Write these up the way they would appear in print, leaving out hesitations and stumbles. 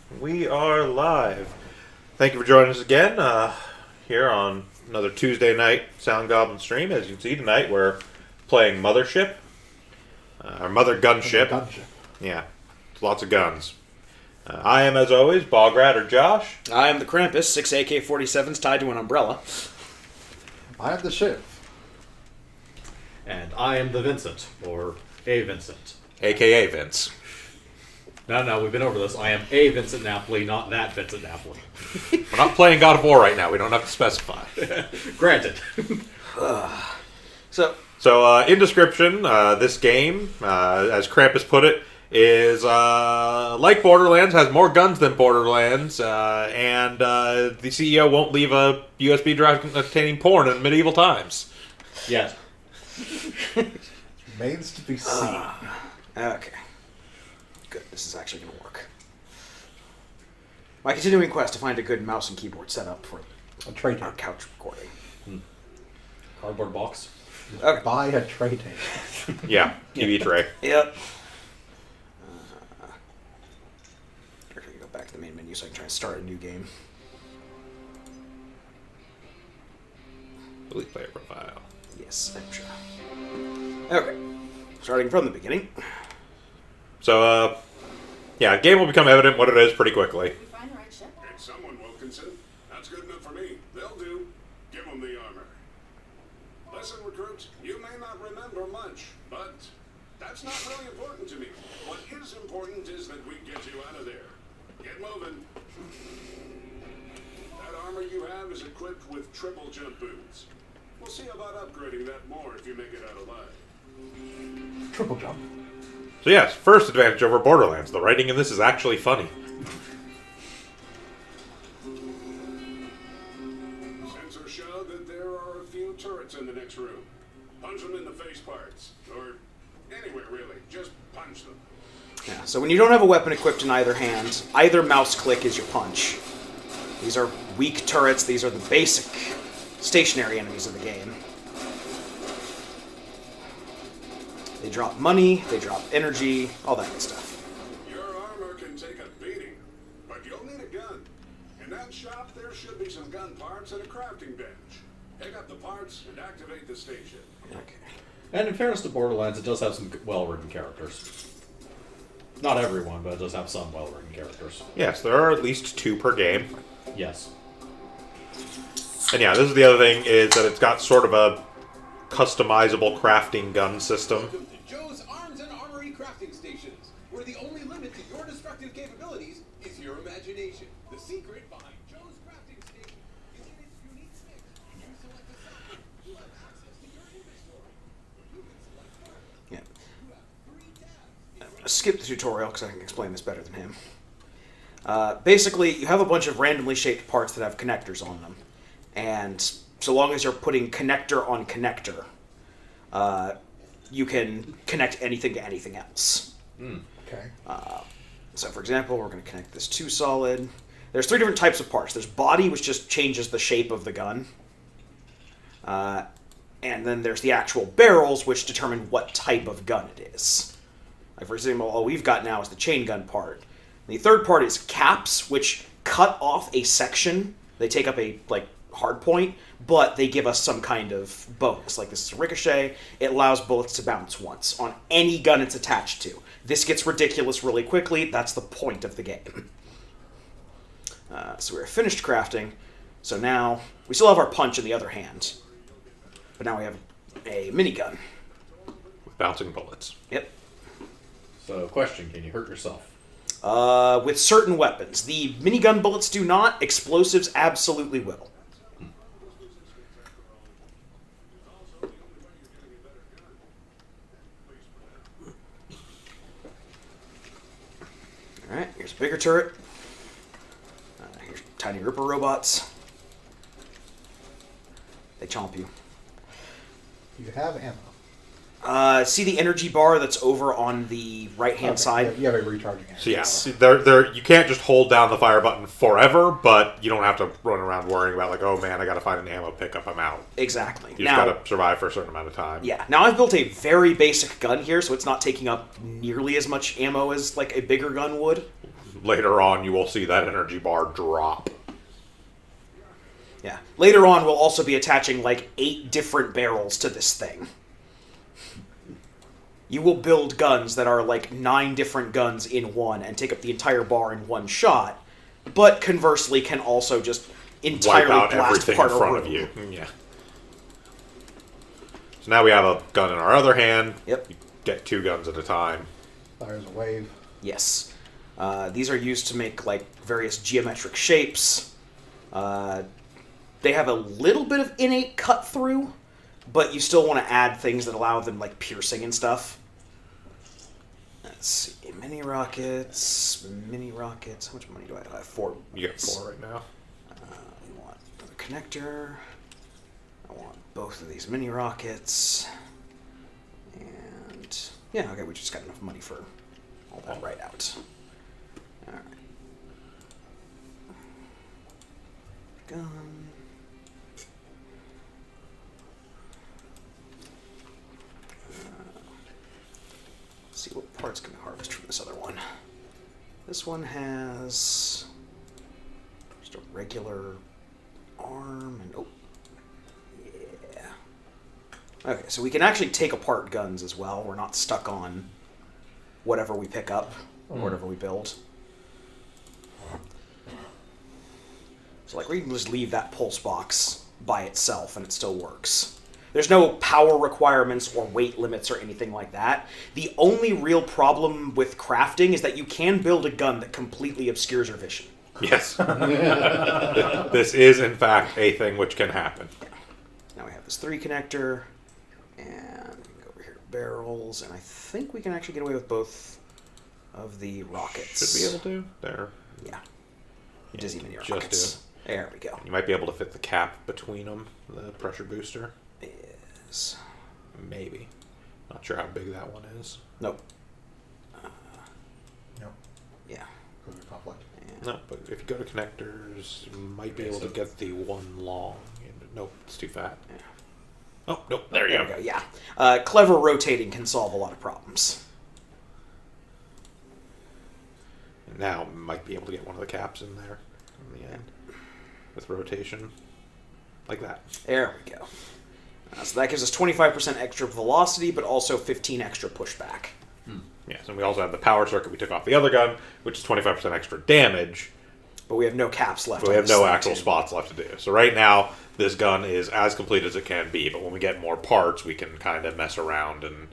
We are live. Thank you for joining us again here on another Tuesday night Sound Goblin stream. As you can see tonight, we're playing Mothership, our Mother Gunship. Yeah, lots of guns. I am, as always, Bograt or Josh. I am the Krampus, 6 AK-47s tied to an umbrella. I am the Shiv. And I am the Vincent, or a Vincent. A.K.A. Vince. No, we've been over this. I am a Vincent Napoli, not that Vincent Napoli. We're not playing God of War right now. We don't have to specify. Granted. So, in description, this game, as Krampus put it, is like Borderlands, has more guns than Borderlands, and the CEO won't leave a USB drive containing porn in medieval times. Yes. Remains to be seen. Okay. Good, this is actually going to work. My continuing quest to find a good mouse and keyboard setup for A tray our table. couch recording. Cardboard box. Okay. Buy a tray table. Yeah, TV tray. Yep. Here, can go back to the main menu so I can try and start a new game. Delete player profile. Yes, I'm sure. Okay. Starting from the beginning. So, yeah, game will become evident what it is pretty quickly. Find the right ship? It's someone, Wilkinson. That's good enough for me. They'll do. Give them the armor. Listen, recruit, you may not remember much, but that's not really important to me. What is important is that we get you out of there. Get moving. That armor you have is equipped with triple jump boots. We'll see about upgrading that more if you make it out alive. Triple jump. So, yes, first advantage over Borderlands. The writing in this is actually funny. Sensors show that there are a few turrets in the next room. Punch them in the face parts. Or anywhere, really. Just punch them. Yeah, so when you don't have a weapon equipped in either hand, either mouse click is your punch. These are weak turrets. These are the basic stationary enemies of the game. They drop money, they drop energy, all that good stuff. Your armor can take a beating, but you'll need a gun. In that shop, there should be some gun parts and a crafting bench. Pick up the parts and activate the station. Okay. And in fairness to Borderlands, it does have some well-written characters. Not everyone, but it does have some well-written characters. Yes, there are at least 2 per game. Yes. And yeah, this is the other thing, is that it's got sort of a customizable crafting gun system. Welcome to Joe's Arms and Armory Crafting Stations, where the only limit to your destructive capabilities is your imagination. The secret behind Joe's Crafting Station is in its unique mix. When you select a section, you have access to your inventory. You can select more. Yeah. You have 3 tabs. I'm gonna skip the tutorial because I can explain this better than him. Basically, you have a bunch of randomly shaped parts that have connectors on them. And so long as you're putting connector on connector, you can connect anything to anything else. Okay. So for example, we're going to connect this to solid. There's 3 different types of parts. There's body, which just changes the shape of the gun. And then there's the actual barrels, which determine what type of gun it is. Like for example, all we've got now is the chain gun part. And the third part is caps, which cut off a section. They take up a hard point, but they give us some kind of bonus. Like this is a ricochet. It allows bullets to bounce once on any gun it's attached to. This gets ridiculous really quickly. That's the point of the game. So we're finished crafting. So now we still have our punch in the other hand, but now we have a minigun. With bouncing bullets. Yep. So, question, can you hurt yourself? With certain weapons. The minigun bullets do not. Explosives absolutely will. Alright, here's a bigger turret. Here's tiny Ripper robots. They chomp you. You have ammo. See the energy bar that's over on the right-hand Okay, side? You have a recharging ammo. So yeah, you can't just hold down the fire button forever, but you don't have to run around worrying about like, oh man, I gotta find an ammo pickup, I'm out. Exactly. You just gotta survive for a certain amount of time. Yeah. Now I've built a very basic gun here, so it's not taking up nearly as much ammo as like a bigger gun would. later on you will see that energy bar drop. Yeah. Later on, we'll also be attaching like 8 different barrels to this thing. You will build guns that are like 9 different guns in one and take up the entire bar in one shot, but conversely can also just entirely Wipe out blast everything part in front of of you. Yeah. So now we have a gun in our other hand. Yep. You get 2 guns at a time. Fires a wave. Yes. These are used to make like various geometric shapes. They have a little bit of innate cut through, but you still want to add things that allow them like piercing and stuff. Let's see. Mini rockets. How much money do I have? I have 4. You get 4 right now. I want another connector. I want both of these mini rockets. And yeah, okay, we just got enough money for all that right out. Alright. Gun. Let's see what parts can we harvest from this other one. This one has just a regular arm and oh, yeah. Okay, so we can actually take apart guns as well. We're not stuck on whatever we pick up or whatever we build. So like we can just leave that pulse box by itself and it still works. There's no power requirements or weight limits or anything like that. The only real problem with crafting is that you can build a gun that completely obscures your vision. Yes. This is, in fact, a thing which can happen. Now we have this 3 connector, and we can go over here to barrels, and I think we can actually get away with both of the rockets. Should be able to. There. Yeah. Dizzy mini Just rockets. There we go. You might be able to fit the cap between them, the pressure booster. Is... Maybe. Not sure how big that one is. Nope. No. Yeah. Because of conflict. No, but if you go to connectors, you might be able to get the one long. Nope, it's too fat. Yeah. Oh, nope, there you There go. we go, yeah. Clever rotating can solve a lot of problems. And now might be able to get one of the caps in there in the end with rotation. Like that. There we go. So that gives us 25% extra velocity, but also 15 extra pushback. Yes, and we also have the power circuit we took off the other gun, which is 25% extra damage, But we have no caps left. but we on have this no thing, actual too. spots left to do. So right now, this gun is as complete as it can be, but when we get more parts, we can kind of mess around and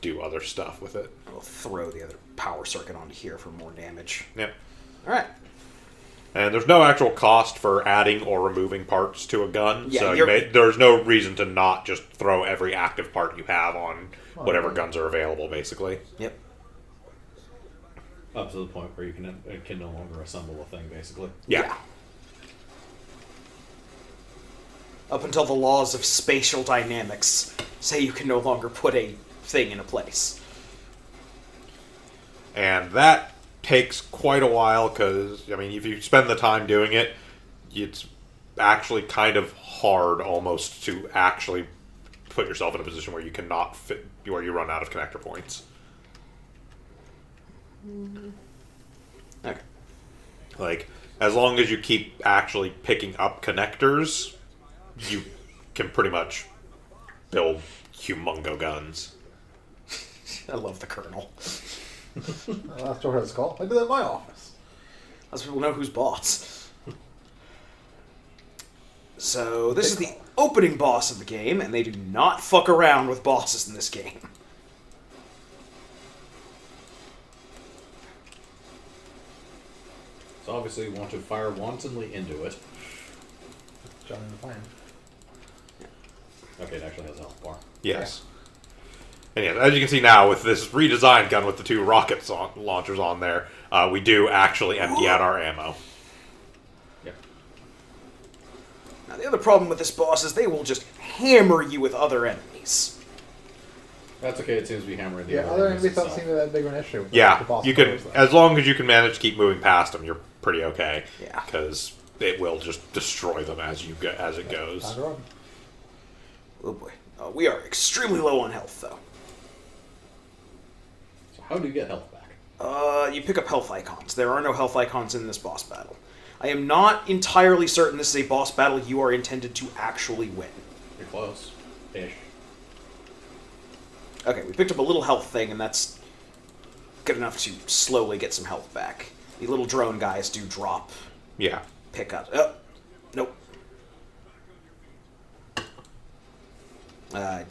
do other stuff with it. We'll throw the other power circuit onto here for more damage. Yep. All right. And there's no actual cost for adding or removing parts to a gun, Yeah, so you're- there's no reason to not just throw every active part you have on whatever guns are available, basically. Yep. Up to the point where it can no longer assemble a thing, basically. Yeah. Up until the laws of spatial dynamics say you can no longer put a thing in a place. And that takes quite a while because, I mean, if you spend the time doing it, it's actually kind of hard almost to actually put yourself in a position where you cannot fit, where you run out of connector points. Okay. Like, as long as you keep actually picking up connectors, you can pretty much build humongo guns. I love the Colonel. That's what it's called. I do that in my office. Let's people know who's boss. So this is the opening boss of the game, and they do not fuck around with bosses in this game. So obviously you want to fire wantonly into it. John in the plan. Okay, it actually has a health bar. Yes. And yes, as you can see now, with this redesigned gun with the 2 rocket launchers on there, we do actually empty out our ammo. Yep. Now the other problem with this boss is they will just hammer you with other enemies. That's okay, it seems to be hammering the Yeah, other other enemies enemies don't itself. seem to be that big of an issue. The Yeah, boss you can, covers them. as long as you can manage to keep moving past them, you're pretty okay. Yeah. Because it will just destroy them as you go, as it goes. Time to run. Oh boy. We are extremely low on health, though. So how do you get health back? You pick up health icons. There are no health icons in this boss battle. I am not entirely certain this is a boss battle you are intended to actually win. You're close. Ish. Okay, we picked up a little health thing, and that's good enough to slowly get some health back. The little drone guys do drop Yeah. pickup. Oh, nope.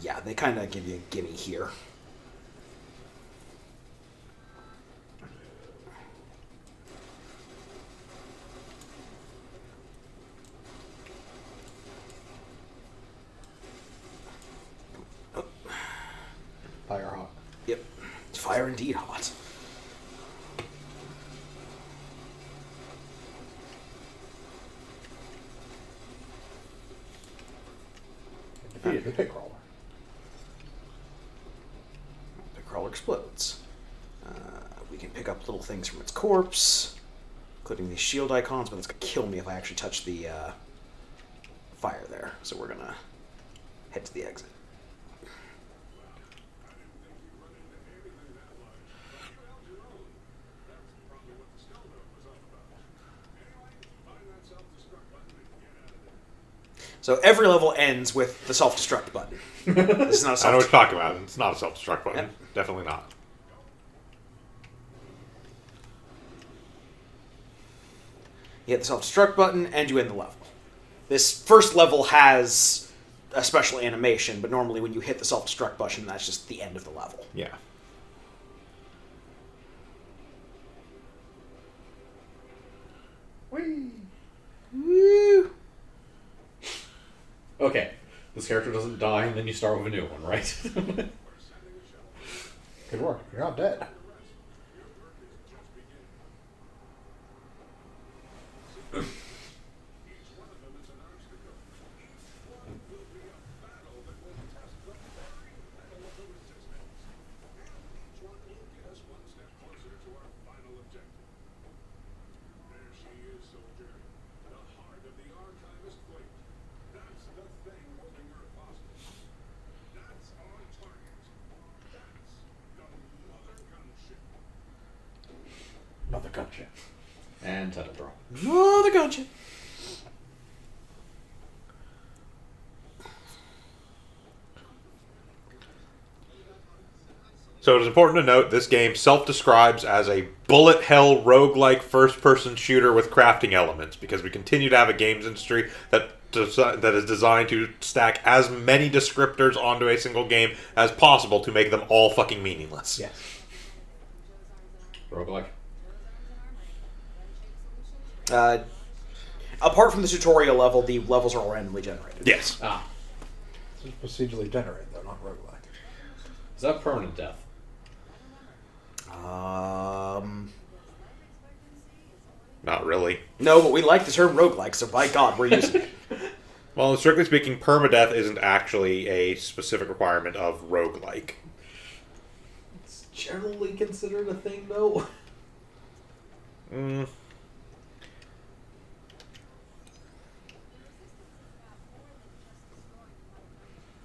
Yeah, they kind of give you a gimme here. Fire hot. Yep. Fire indeed hot. Defeated the pit crawler. The crawler explodes. We can pick up little things from its corpse, including these shield icons, but it's going to kill me if I actually touch the fire there. So we're going to head to the exit. So every level ends with the self-destruct button. This is not a I know what self-destruct. you're talking about. It's not a self-destruct button. Yep. Definitely not. You hit the self-destruct button, and you end the level. This first level has a special animation, but normally when you hit the self-destruct button, that's just the end of the level. Yeah. Whee! Woo! Okay. This character doesn't die, and then you start with a new one, right? Good work. You're not dead. Another gunship. And title draw. Oh, the gotcha. So it is important to note this game self-describes as a bullet hell roguelike first-person shooter with crafting elements because we continue to have a games industry that is designed to stack as many descriptors onto a single game as possible to make them all fucking meaningless. Yes. Roguelike. Apart from the tutorial level, the levels are all randomly generated. Yes. Ah. This is procedurally generated, though, not roguelike. Is that permanent death? Not really. No, but we like the term roguelike, so by God, we're using it. Well, strictly speaking, permadeath isn't actually a specific requirement of roguelike. It's generally considered a thing, though. Mm.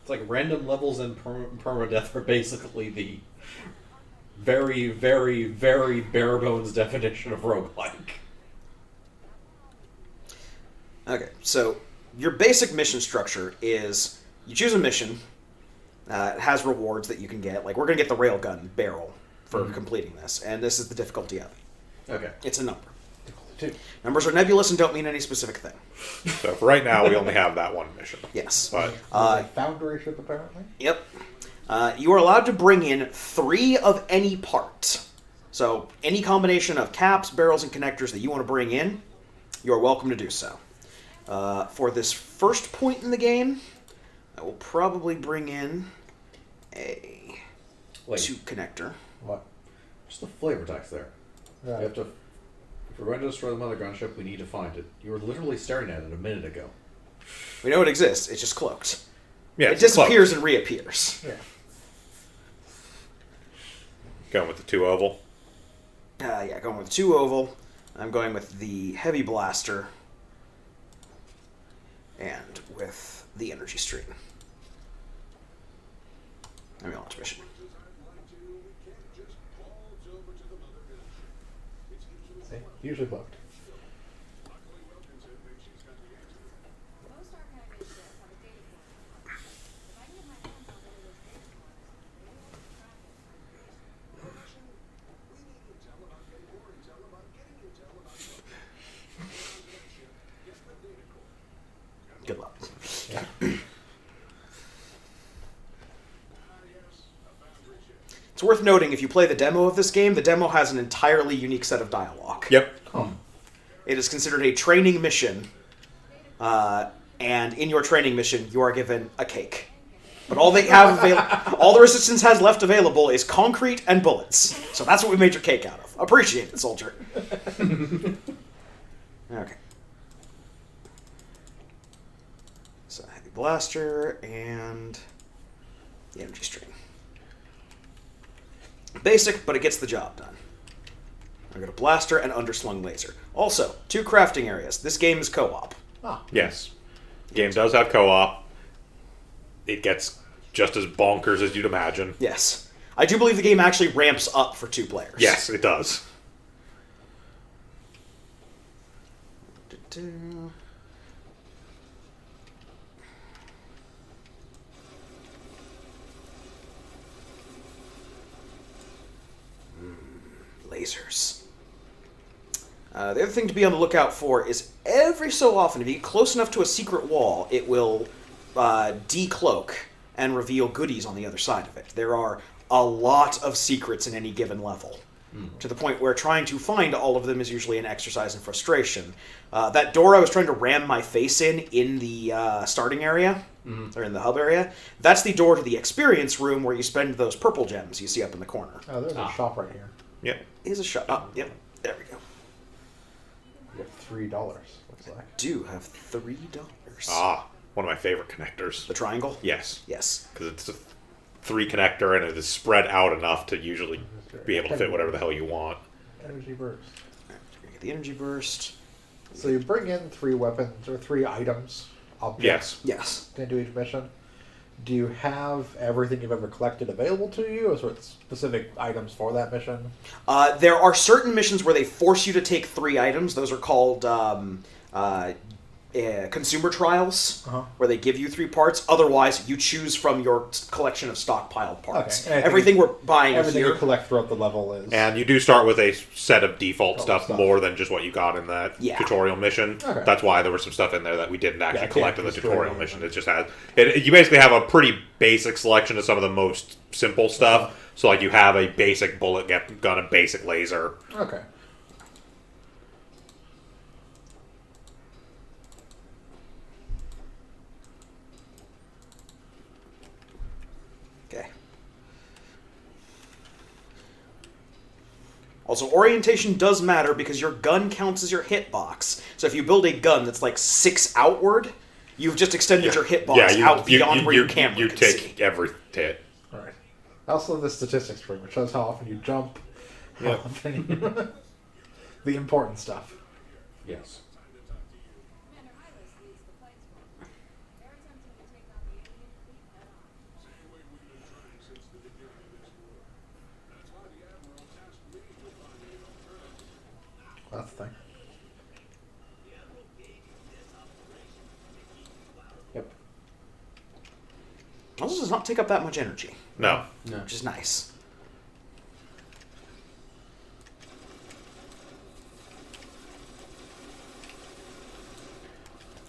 It's like random levels and permadeath are basically the very, very, very bare bones definition of roguelike. Okay, so your basic mission structure is you choose a mission. It has rewards that you can get. Like, we're going to get the railgun barrel for completing this, and this is the difficulty of it. Okay. It's a number. Two. Numbers are nebulous and don't mean any specific thing. So for right now, we only have that one mission. Yes. But Foundry ship, apparently. Yep. You are allowed to bring in 3 of any part. So any combination of caps, barrels, and connectors that you want to bring in, you are welcome to do so. For this first point in the game, I will probably bring in a Wait, 2 connector. What? just the flavor text there. Right. You have to. If we're going to destroy the mother gunship, we need to find it. You were literally staring at it a minute ago. We know it exists. It's just cloaked. yeah, It it's disappears and reappears. Yeah. Going with the 2 oval. Yeah, going with 2 oval. I'm going with the heavy blaster. And with the energy stream. Let me launch mission. Usually booked. Most archive areas have a data format. If I can get my hands on one of those data formats, they will track it. We need intel about getting more intel about getting intel about something. Get the data core. Good luck. Ah, yes, a boundary ship. It's worth noting, if you play the demo of this game, the demo has an entirely unique set of dialogue. Yep. It is considered a training mission, and in your training mission, you are given a cake. But all they have all the Resistance has left available is concrete and bullets. So that's what we made your cake out of. Appreciate it, soldier. Okay. So heavy blaster and the energy string. Basic, but it gets the job done. I got a blaster and underslung laser. Also, 2 crafting areas. This game is co-op. Ah, Yes. Game does have co-op. It gets just as bonkers as you'd imagine. Yes. I do believe the game actually ramps up for 2 players. Yes, it does. Lasers. The other thing to be on the lookout for is every so often, if you get close enough to a secret wall, it will decloak and reveal goodies on the other side of it. There are a lot of secrets in any given level, to the point where trying to find all of them is usually an exercise in frustration. That door I was trying to ram my face in the starting area, or in the hub area, that's the door to the experience room where you spend those purple gems you see up in the corner. oh, there's a shop right here. Yep. Is a shot. Oh, yep. There we go. You have $3. Looks like. Do have $3. Ah, one of my favorite connectors. The triangle? Yes. Yes. Because it's a 3 connector and it is spread out enough to usually be able to fit whatever the hell you want. Energy burst. Alright, we're gonna get the energy burst. So you bring in 3 weapons or 3 items, objects, Yes. into each mission. Do you have everything you've ever collected available to you, or sort of specific items for that mission? There are certain missions where they force you to take 3 items. Those are called consumer trials, where they give you 3 parts. Otherwise, you choose from your collection of stockpiled parts. Okay. Everything we're buying Everything here. you collect throughout the level is... And you do start with a set of default Stuff. more than just what you got in that Yeah. tutorial mission. Okay. That's why there was some stuff in there that we didn't actually Yeah, collect in the can't destroy tutorial it. mission. It just has you basically have a pretty basic selection of some of the most simple stuff. So like you have a basic bullet gun, a basic laser. Okay. Okay. Also, orientation does matter because your gun counts as your hitbox. So if you build a gun that's like 6 outward, you've just extended your hitbox out beyond where your camera can take see. every hit. Alright. I also have the statistics tree, which shows how often you jump. How Yeah. often you... the important stuff. Yes. Commander Hylas leads the flight squad. They're attempting to take on the alien fleet head on. Same way we've been trying since the beginning of this war. That's why the Admiral tasked me to find an alternative. That's the thing. Yep. Also does not take up that much energy, No. No. which is nice.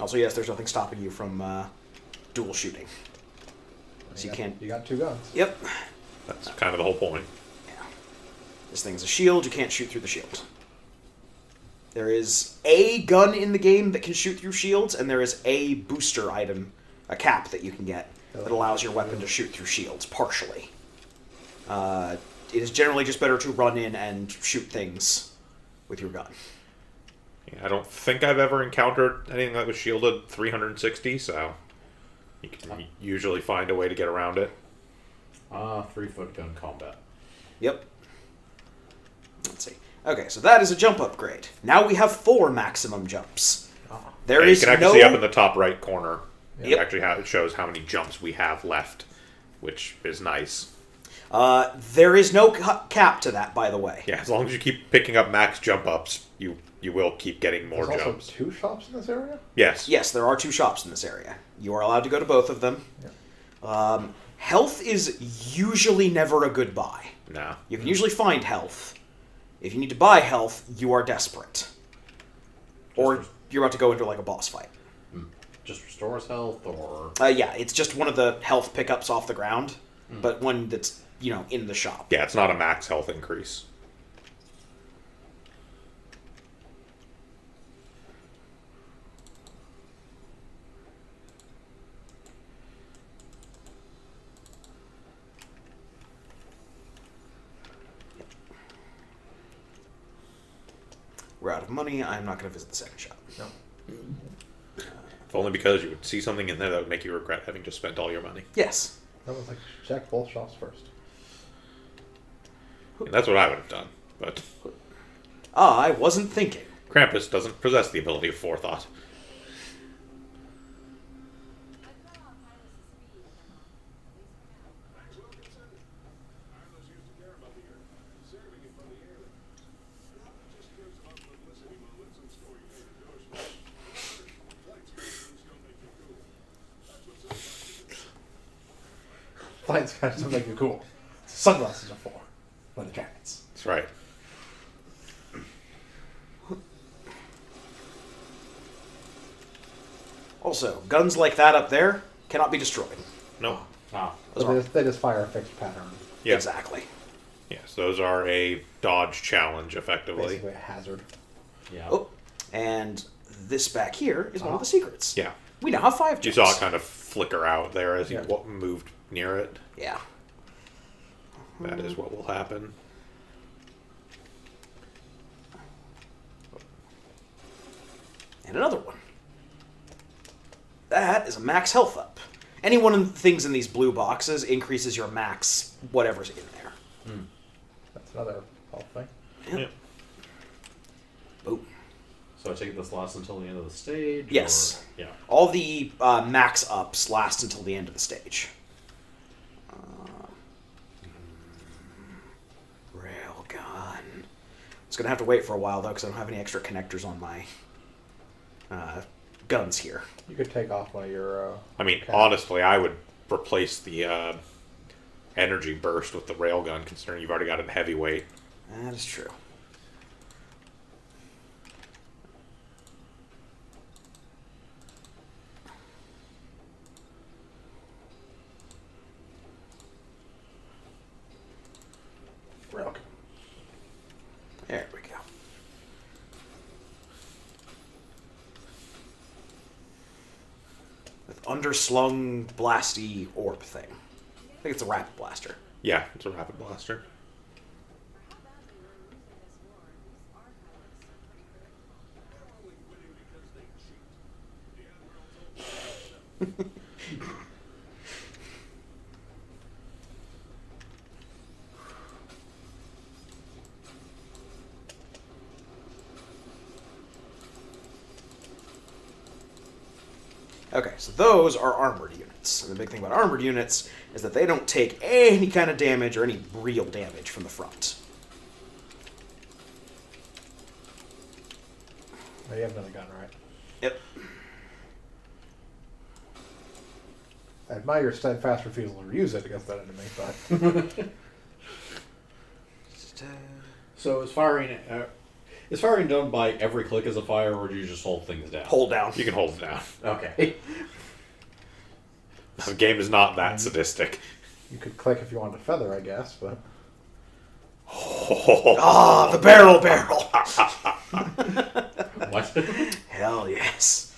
Also, yes, there's nothing stopping you from dual shooting. So you can't... You got 2 guns. Yep. That's kind of the whole point. Yeah. This thing's a shield. You can't shoot through the shield. There is a gun in the game that can shoot through shields, and there is a booster item, a cap that you can get that allows your weapon to shoot through shields, partially. It is generally just better to run in and shoot things with your gun. I don't think I've ever encountered anything that was shielded 360, so you can usually find a way to get around it. 3-foot gun combat. Yep. Let's see. Okay, so that is a jump upgrade. Now we have 4 maximum jumps. There Yeah, you is can actually no... see up in the top right corner. Yep. It shows how many jumps we have left, which is nice. There is no cap to that, by the way. Yeah, as long as you keep picking up max jump ups, you will keep getting more There's jumps. also 2 shops in this area? Yes. Yes, there are 2 shops in this area. You are allowed to go to both of them. Yeah. Health is usually never a good buy. No. You can usually find health. If you need to buy health, you are desperate. Or you're about to go into like a boss fight. Just restores health, or Yeah, it's just one of the health pickups off the ground, but one that's, in the shop. Yeah, it's not a max health increase. We're out of money. I'm not going to visit the second shop. No. If only because you would see something in there that would make you regret having just spent all your money. Yes. That was like, check both shops first. And that's what I would have done. But I wasn't thinking. Krampus doesn't possess the ability of forethought. I cut off Hylas' speed now, at least for now. Thanks, Wilkinson. Hylas used to care about the Earth, saving it from the aliens. Now it just gives up publicity moments and story-made endorsements. Flight schedules don't make you cool. That's what sunglasses do. Flying skies don't make you cool. Sunglasses are for. Leather jackets. That's right. Also, guns like that up there cannot be destroyed. No. Those They just fire a fixed pattern. Yeah. Exactly. Yes, those are a dodge challenge, effectively. Basically a hazard. yeah. Oh, and this back here is one of the secrets. Yeah. We now have 5 You gems. saw it kind of flicker out there as you Yeah. moved near it. Yeah. That is what will happen. And another one. That is a max health up. Any one of the things in these blue boxes increases your max whatever's in there. That's another health thing. Yeah. Boom. So I take it this lasts until the end of the stage? Yes. Or, yeah. All the max ups last until the end of the stage. Railgun. It's going to have to wait for a while, though, because I don't have any extra connectors on my guns here. You could take off one of your. I mean, Okay. honestly, I would replace the energy burst with the railgun, considering you've already got a heavyweight. That is true. Railgun. There we go. With underslung blasty orb thing. I think it's a rapid blaster. Yeah, it's a rapid blaster. For how badly we're losing this war, these archivists are pretty good. They're only winning because they cheat. The Admiral told me so. Okay, so those are armored units. And the big thing about armored units is that they don't take any kind of damage or any real damage from the front. Oh, you have another gun, right? Yep. I admire your steadfast refusal to use it against that enemy, but So is firing done by every click as a fire, or do you just hold things down? Hold down. You can hold it down. Okay. The game is not that sadistic. you could click if you wanted to feather, I guess. But Ah, the barrel. What? Hell yes.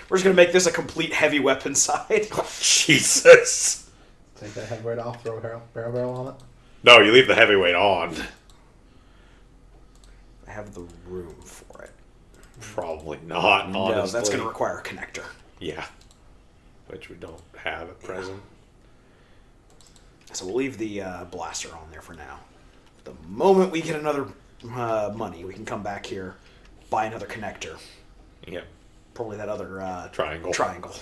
We're just going to make this a complete heavy weapon side. Jesus. take that heavyweight off, throw a barrel on it. No, you leave the heavyweight on. I have the room for it. Probably not, No, honestly. that's going to require a connector. Yeah. Which we don't have at present. So we'll leave the blaster on there for now. The moment we get another money, we can come back here, buy another connector. Yeah. Probably that other Triangle. Triangle.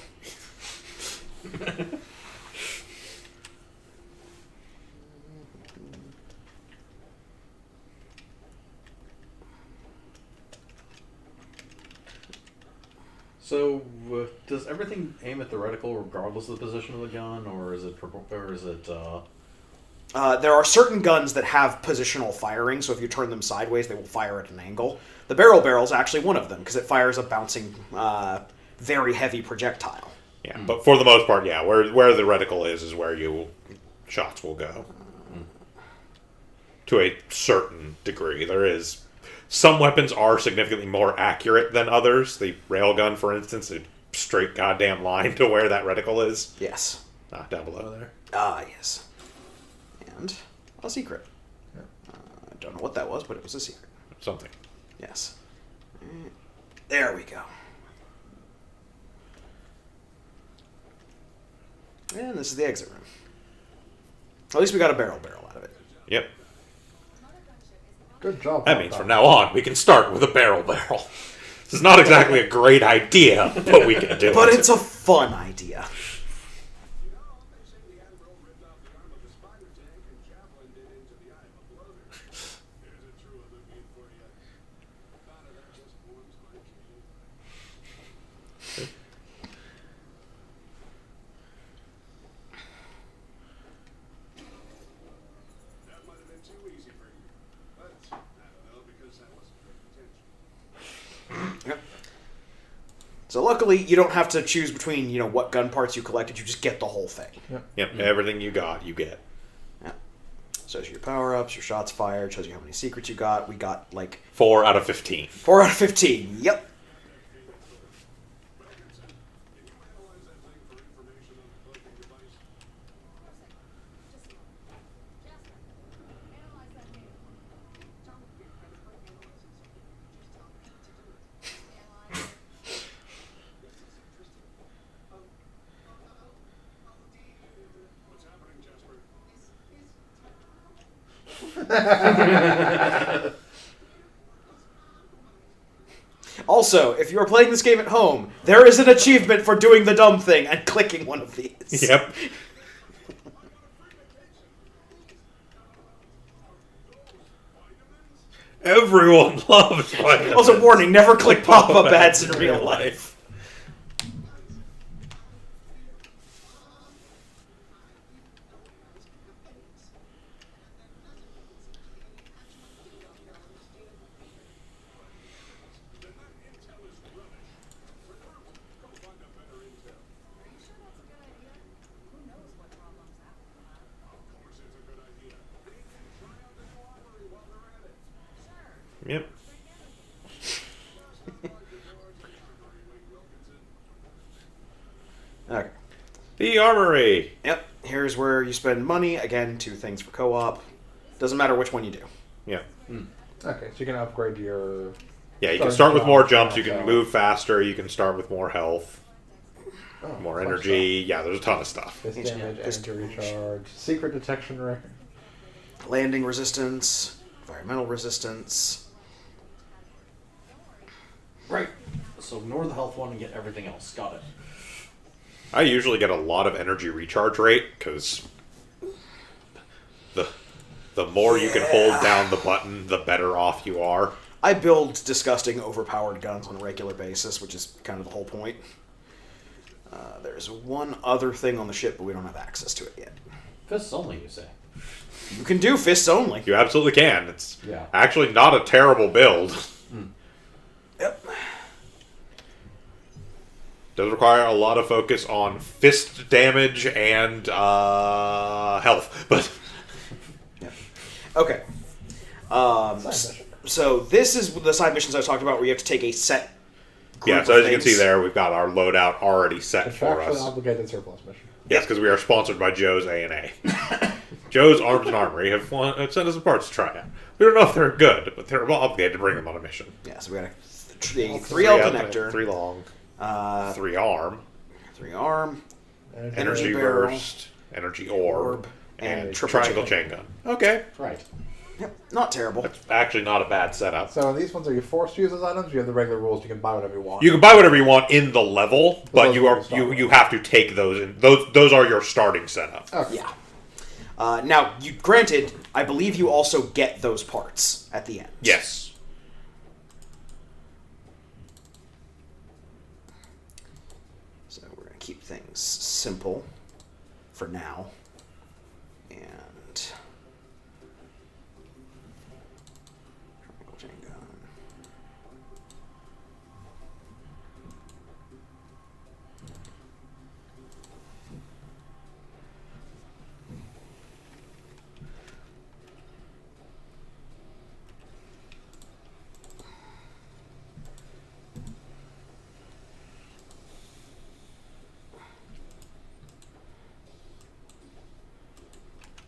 So, does everything aim at the reticle regardless of the position of the gun, or is it? There are certain guns that have positional firing, so if you turn them sideways, they will fire at an angle. The barrel is actually one of them, because it fires a bouncing, very heavy projectile. Yeah, but for the most part, yeah, where the reticle is where shots will go. To a certain degree. There is... Some weapons are significantly more accurate than others. The railgun, for instance, a straight goddamn line to where that reticle is. Yes. Down below there. Yes. And a secret. I don't know what that was, but it was a secret. Something. Yes. There we go. And this is the exit room. At least we got a barrel out of it. Yep. Good job. That means from now on, we can start with a barrel. This is not exactly a great idea, but we can do it. But it's a fun idea. You know, they say the Admiral ripped off the arm of the spider tank and javelined it into the eye of a bloater. There's a true Olympian for you. Thought of that just warms my kidney. That might have been too easy for you. But, I don't know, because that wasn't your intention. Yep. So luckily, you don't have to choose between, what gun parts you collected. You just get the whole thing. Yep, everything you got, you get. Yeah. Shows you your power-ups, your shots fired, shows you how many secrets you got. We got, 4 out of 15. 4 out of 15. Yep. Wilkinson, can you analyze that thing for information on the cloaking device? Just a moment. Jasper, analyze that data for me. John will be ready for analyzing something. Just tell me to do it. Analyze it. What's happening, Jasper? Also, if you are playing this game at home, there is an achievement for doing the dumb thing and clicking one of these. Yep. Everyone loves vitamins. Also, warning, never click pop-up ads in real life. Then that intel is rubbish. Recruit, go find a better intel. Are you sure that's a good idea? Who knows what problems that will come out? Of course it's a good idea. They can try out the new armory while they're at it. Sure. Yep. Just unlock the doors to the armory wing, Wilkinson. Okay. The armory. Yep. Here's where you spend money. Again, 2 things for co-op. Doesn't matter which one you do. Yeah. Okay, so you can upgrade your... Yeah, you can Starting start with more jump, jumps, you can so- move faster, you can start with more health, Oh, more fun energy. Yeah, there's a ton of stuff. stuff. This damage, This energy damage. recharge, secret detection record. Landing resistance, environmental resistance. Right. So ignore the health one and get everything else. Got it. I usually get a lot of energy recharge rate, because the more you can hold down the button, the better off you are. I build disgusting, overpowered guns on a regular basis, which is kind of the whole point. There's one other thing on the ship, but we don't have access to it yet. Fists only, you say? You can do fists only. You absolutely can. It's Yeah. actually not a terrible build. Yep. Does require a lot of focus on fist damage and health, but Okay. Side mission. So this is the side missions I was talking about, where you have to take a set group yeah. So of as you can things. see there, we've got our loadout already set for Contractually us. obligated surplus mission. Yes, because we are sponsored by Joe's A&A. Joe's Arms and Armory have sent us some parts to try out. We don't know if they're good, but they're obligated to bring them on a mission. Yeah, so we got a 3L connector, 3 long, 3 3 arm, arm, energy barrel, burst, energy orb, and triple triangle chain gun. Okay. Right. Yep, not terrible. That's actually not a bad setup. So in these ones, are you forced to use those items? You have the regular rules. You can buy whatever you want. You can buy whatever you want in the level, but those you are are the start you have to take those in. Those are your starting setup. Okay. Yeah. Now, granted, I believe you also get those parts at the end. Yes. things simple for now. And triangle chain gun.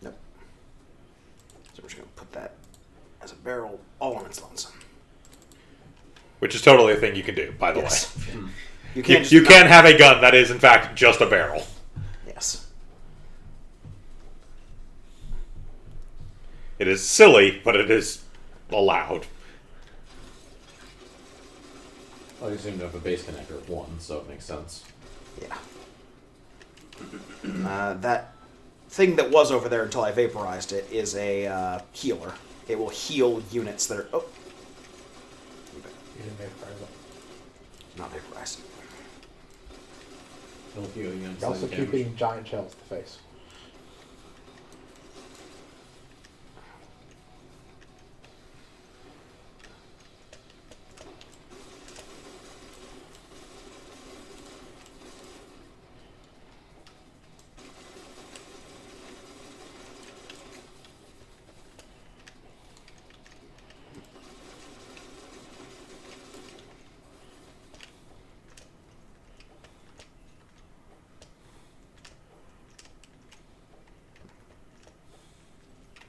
Nope. So we're just going to put that as a barrel all on its lonesome. Which is totally a thing you can do, by the Yes. way. You You, can't just you not- can have a gun that is, in fact, just a barrel. Yes. It is silly, but it is allowed. Well, you seem to have a base connector of 1, so it makes sense. Yeah. That thing that was over there until I vaporized it is a healer. It will heal units that are... Oh, You didn't vaporize it. not vaporized. He'll heal you and You also sling keep damage. beating giant shells to the face.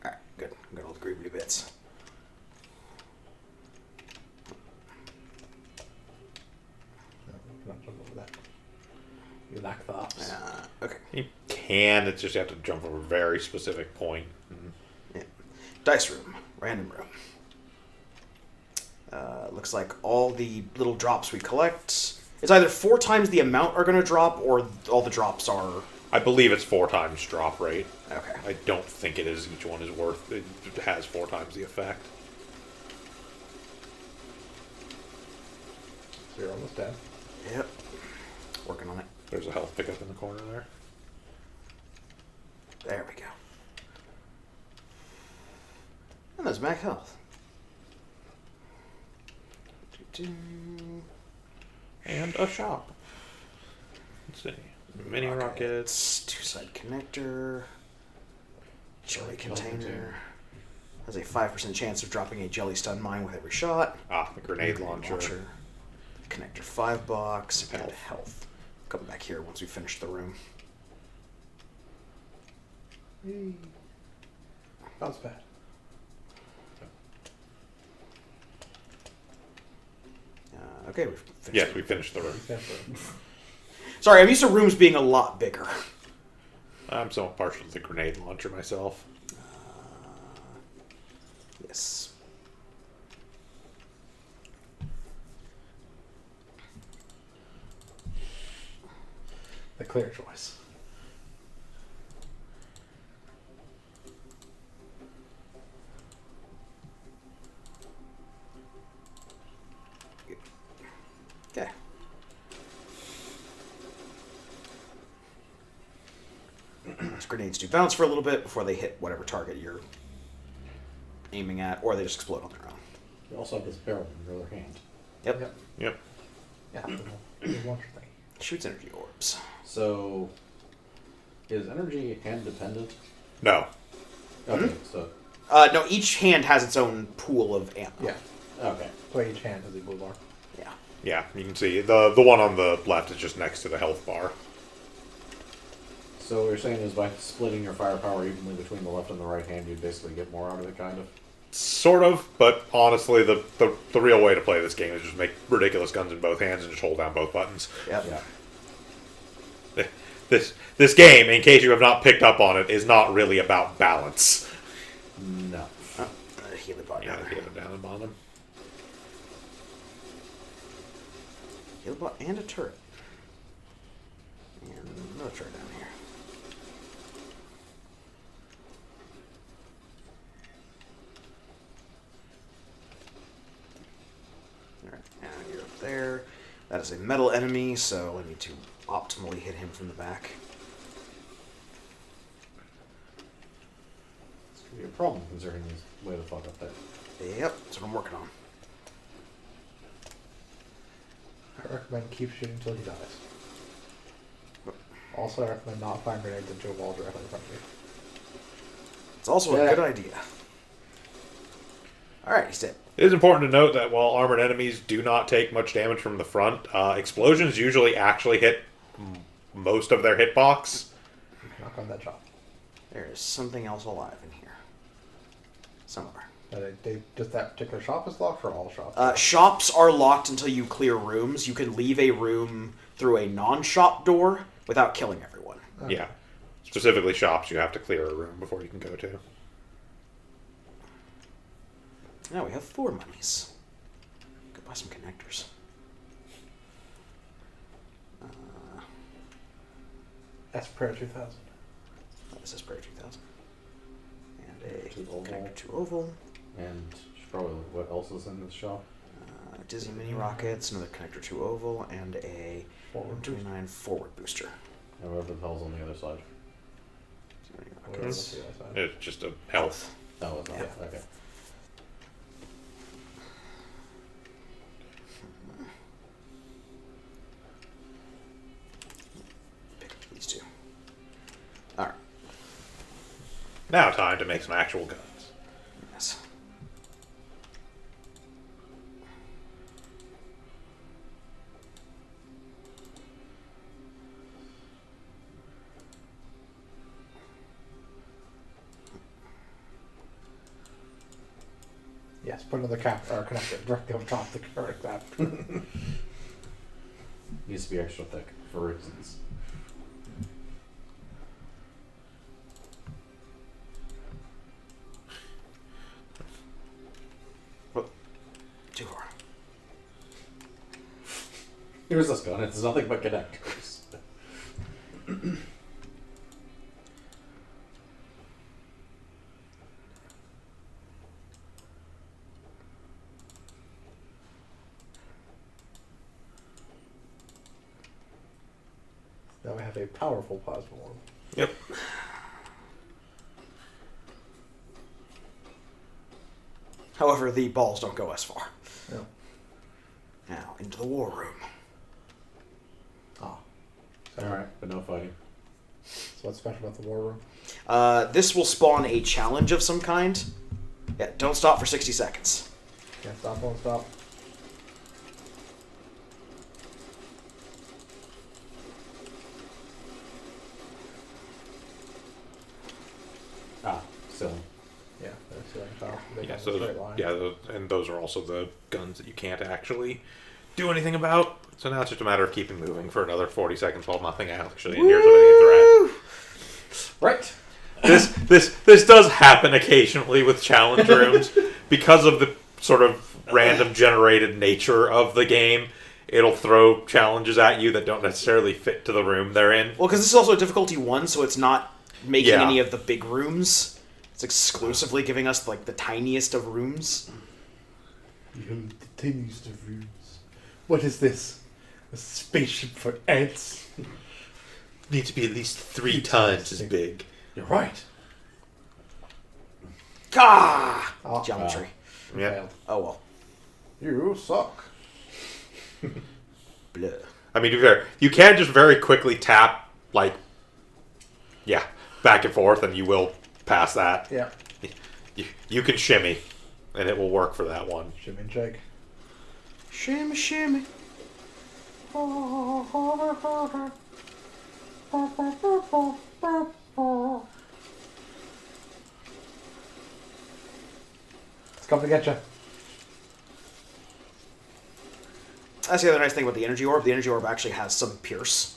Alright, good. Got all the groovy bits. No, you cannot jump over that. You lack the ops. Okay. You can, it's just you have to jump over a very specific point. Yeah. Dice room. Random room. Looks like all the little drops we collect... It's either 4 times the amount are going to drop, or all the drops are... I believe it's 4 times drop rate. Okay. I don't think it is. Each one is worth. It has 4 times the effect. So you're almost dead. Yep. Working on it. There's a health pickup in the corner there. There we go. And there's back health. Doo-doo. And a shop. Let's see. Mini rockets. 2-side connector. Jelly container. container. Has a 5% chance of dropping a jelly stun mine with every shot. Ah, the grenade launcher. Connector 5 box. And Health. health. Come back here once we finish the room. That was bad. Okay, we've finished. Yes, we finished the room. Sorry, I'm used to rooms being a lot bigger. I'm somewhat partial to the grenade launcher myself. Yes. The clear choice. Okay. These grenades do bounce for a little bit before they hit whatever target you're aiming at, or they just explode on their own. You also have this barrel in your other hand. Yep. Yep. Yep. Yeah. The launcher thing. Shoots energy orbs. So, is energy hand dependent? No. Okay, so No, each hand has its own pool of ammo. Yeah. okay. So each hand has a blue bar. Yeah. Yeah, you can see the one on the left is just next to the health bar. So what you're saying is by splitting your firepower evenly between the left and the right hand, you basically get more out of it, kind of. Sort of, but honestly, the real way to play this game is just make ridiculous guns in both hands and just hold down both buttons. Yep. Yeah. This game, in case you have not picked up on it, is not really about balance. No. Healy bot Yeah, down hit him down the bottom. Healy bot and a turret. And another turret down here. Alright, now you're up there. That is a metal enemy, so I need to optimally hit him from the back. It's gonna be a problem considering he's way the fuck up there. Yep, that's what I'm working on. I recommend keep shooting until he dies. Also, I recommend not firing grenades into a wall directly in front of you. It's also a Yeah. good idea. Alright, he's dead. It is important to note that while armored enemies do not take much damage from the front, explosions usually actually hit most of their hitbox. Knock on that shop. There is something else alive in here. Somewhere. Just that particular shop is locked, or all shops? Shops are locked until you clear rooms. You can leave a room through a non-shop door without killing everyone. Okay. Yeah. Specifically shops, you have to clear a room before you can go to. Now we have 4 monies. Go buy some connectors. That's Prayer 2000. This is Prayer 2000. And a To oval. connector to oval. And should probably look what else is in this shop. Dizzy mini rockets, another connector to oval, and a Forward 29 forward booster. And whatever the hell's on the other side. Mini Whatever rockets. the other side. It's just a health. That was not Yeah. okay. Pick up these 2. Alright. Now time to make some actual guns. Yes. Yes, put another connector directly on top of the current cap. Needs to be extra thick for reasons. Too far. Here's this gun. It's nothing but connectors. Now we have a powerful plasma orb. Yep. However, the balls don't go as far. No. Now, into the war room. Ah. Alright, but no fighting. So what's special about the war room? This will spawn a challenge of some kind. Yeah, don't stop for 60 seconds. Can't stop, won't stop. Ah, still. Yeah, there's ceiling top. They Yeah, go in a so straight line. and those are also the guns that you can't actually do anything about. So now it's just a matter of keeping moving for another 40 seconds while nothing actually adheres with any threat. Right! This does happen occasionally with challenge rooms because of the sort of random generated nature of the game. It'll throw challenges at you that don't necessarily fit to the room they're in. Well, because this is also a difficulty 1, so it's not making Yeah. any of the big rooms. It's exclusively giving us, like, the tiniest of rooms. The tiniest of rooms. What is this? A spaceship for ants? Need to be at least 3 times as big. You're right. Gah! Oh, Geometry. Yeah. Failed. Oh, well. You suck. Blah. I mean, to be fair, you can just very quickly tap, like, yeah, back and forth, and you will pass that. Yeah. You can shimmy, and it will work for that one. Shimmy and shake. Shimmy, shimmy. It's coming to get you. That's the other nice thing about the energy orb. The energy orb actually has some pierce.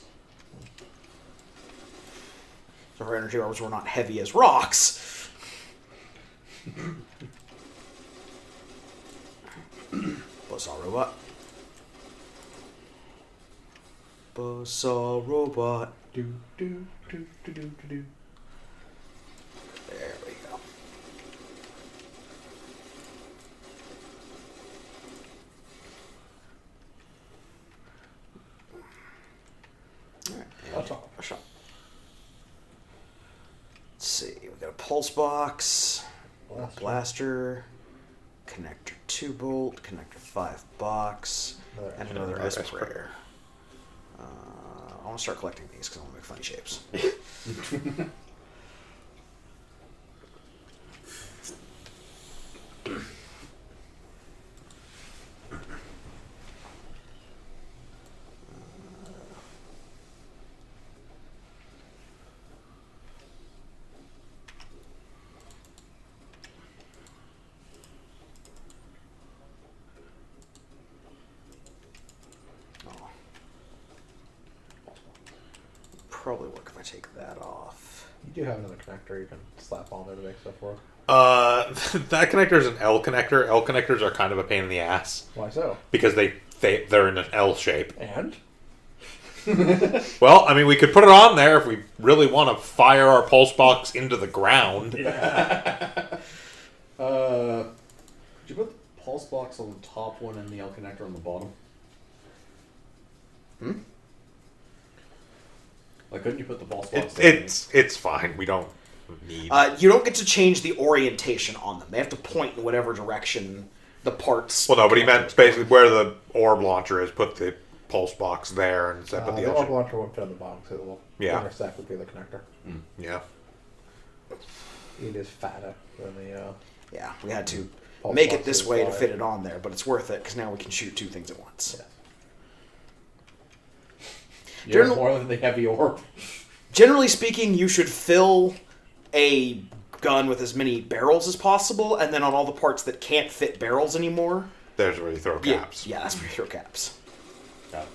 So our energy orbs were not heavy as rocks. Buzzsaw robot. Buzzsaw robot. Do, do, do, do, do, do, do. There we go. Let's see. We got a pulse box, blaster, connector 2 bolt, connector 5 box, and another S prayer. I want to start collecting these because I want to make funny shapes. Probably work if I take that off. You do have another connector you can slap on there to make stuff work. That connector is an L connector. L connectors are kind of a pain in the ass Why so? because they're in an L shape. And? Well, I mean, we could put it on there if we really want to fire our pulse box into the ground. Could you put the pulse box on the top one and the L connector on the bottom? Like, couldn't you put the pulse box? It's fine. We don't need. You don't get to change the orientation on them. They have to point in whatever direction the parts. Well, no, but he meant basically where the orb launcher is. Put the pulse box there and set up the The L orb shape. launcher won't fit on the bottom because it will intersect with the other connector. Yeah. It is fatter than the. Yeah, we had to Pulse make it box this is way to wide. fit it on there, but it's worth it because now we can shoot 2 things at once. Yeah. You're Journal- more than the heavy orb. Generally speaking, you should fill a gun with as many barrels as possible, and then on all the parts that can't fit barrels anymore, There's where you throw caps. Yeah, that's where you throw caps. Yeah.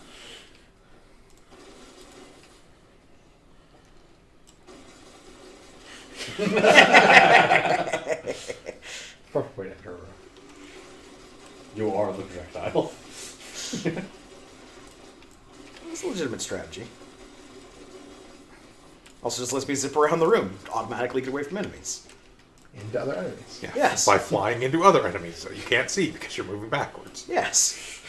Perfect way to enter a room. You are the projectile. It's a legitimate strategy. Also, just lets me zip around the room, automatically get away from enemies. Into other enemies. Yeah. Yes. By flying into other enemies so you can't see because you're moving backwards. Yes.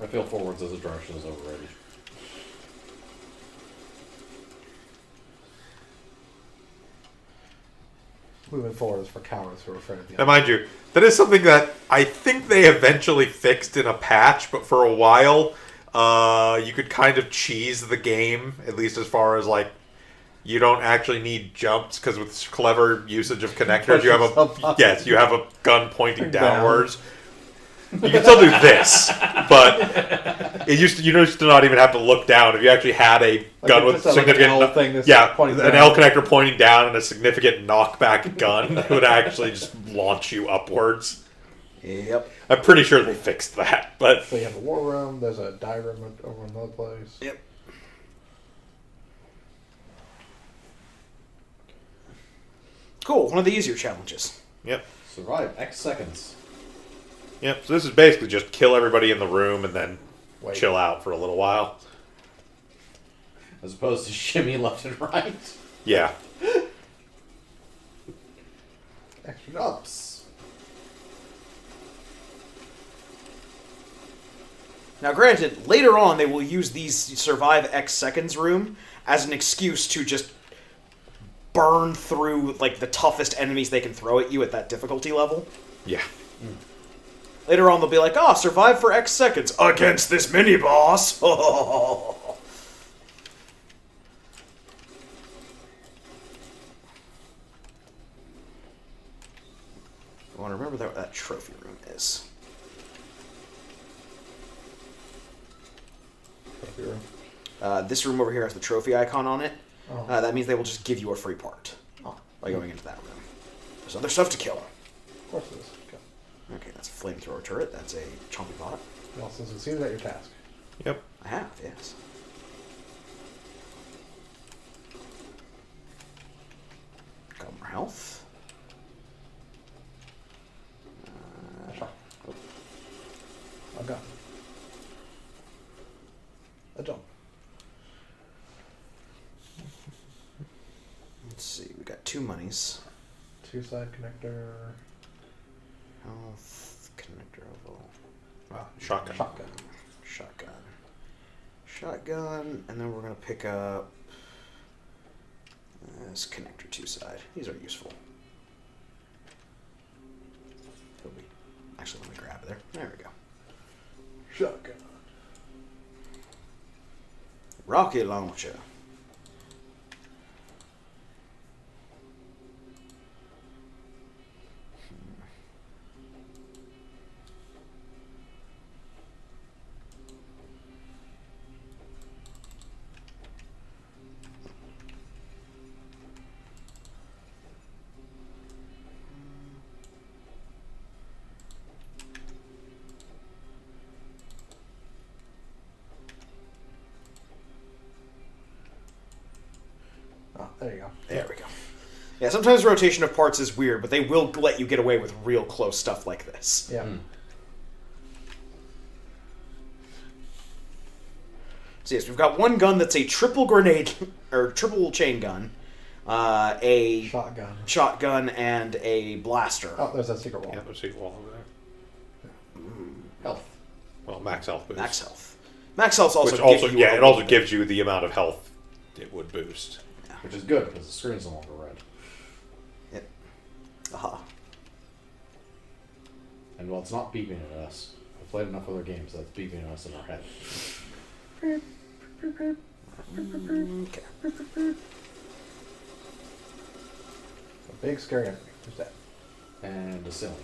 I feel forwards as a direction is overrated. Moving forward is for cowards who are afraid of the And mind you, that is something that I think they eventually fixed in a patch, but for a while, you could kind of cheese the game, at least as far as like you don't actually need jumps because with clever usage of connectors, you have you have a gun pointing downwards. You can still do this, but you used to not even have to look down. If you actually had a gun with just like an significant L thing that's pointing an down. L connector pointing down and a significant knockback gun, it would actually just launch you upwards. Yep. I'm pretty sure they fixed that, but So you have a war room, there's a die room over in another place. Yep. Cool. One of the easier challenges. yep. Survive X seconds. Yep, so this is basically just kill everybody in the room and then Wait. chill out for a little while. As opposed to shimmy left and right. Yeah. Extra ups. Now, granted, later on they will use these survive X seconds room as an excuse to just burn through like the toughest enemies they can throw at you at that difficulty level. Yeah. Later on they'll be like, "Oh, survive for X seconds against this mini boss." I want to remember that that trophy room is. Trophy room. This room over here has the trophy icon on it. Oh. That means they will just give you a free part Oh, by going into that room. There's other stuff to kill. of course it is. Okay. Okay, that's a flamethrower turret. That's a chompy bot. You also succeeded at your task. Yep. I have, yes. Got more health. Shot. A gun. A jump. Let's see, we got 2 monies. 2-side connector. Health, connector oval, Shotgun. Shotgun. shotgun. shotgun, and then we're going to pick up this connector 2 side. These are useful. Actually, let me grab it there. There we go. Shotgun. Rocket launcher. Oh, there you go. There we go. Yeah, sometimes rotation of parts is weird, but they will let you get away with real close stuff like this. Yeah. So yes, we've got one gun that's a triple grenade, or triple chain gun, a Shotgun. and a blaster. Oh, there's that secret wall. Yeah, there's a wall over there. Health. Well, max health boost. Max health. Max health also Which also, gives you it also gives you the amount of health it would boost. Which is good because the screen's no longer red. Yep. Aha. And while it's not beeping at us, I've played enough other games that's beeping at us in our head. Okay. A big scary enemy. Who's that? And a ceiling.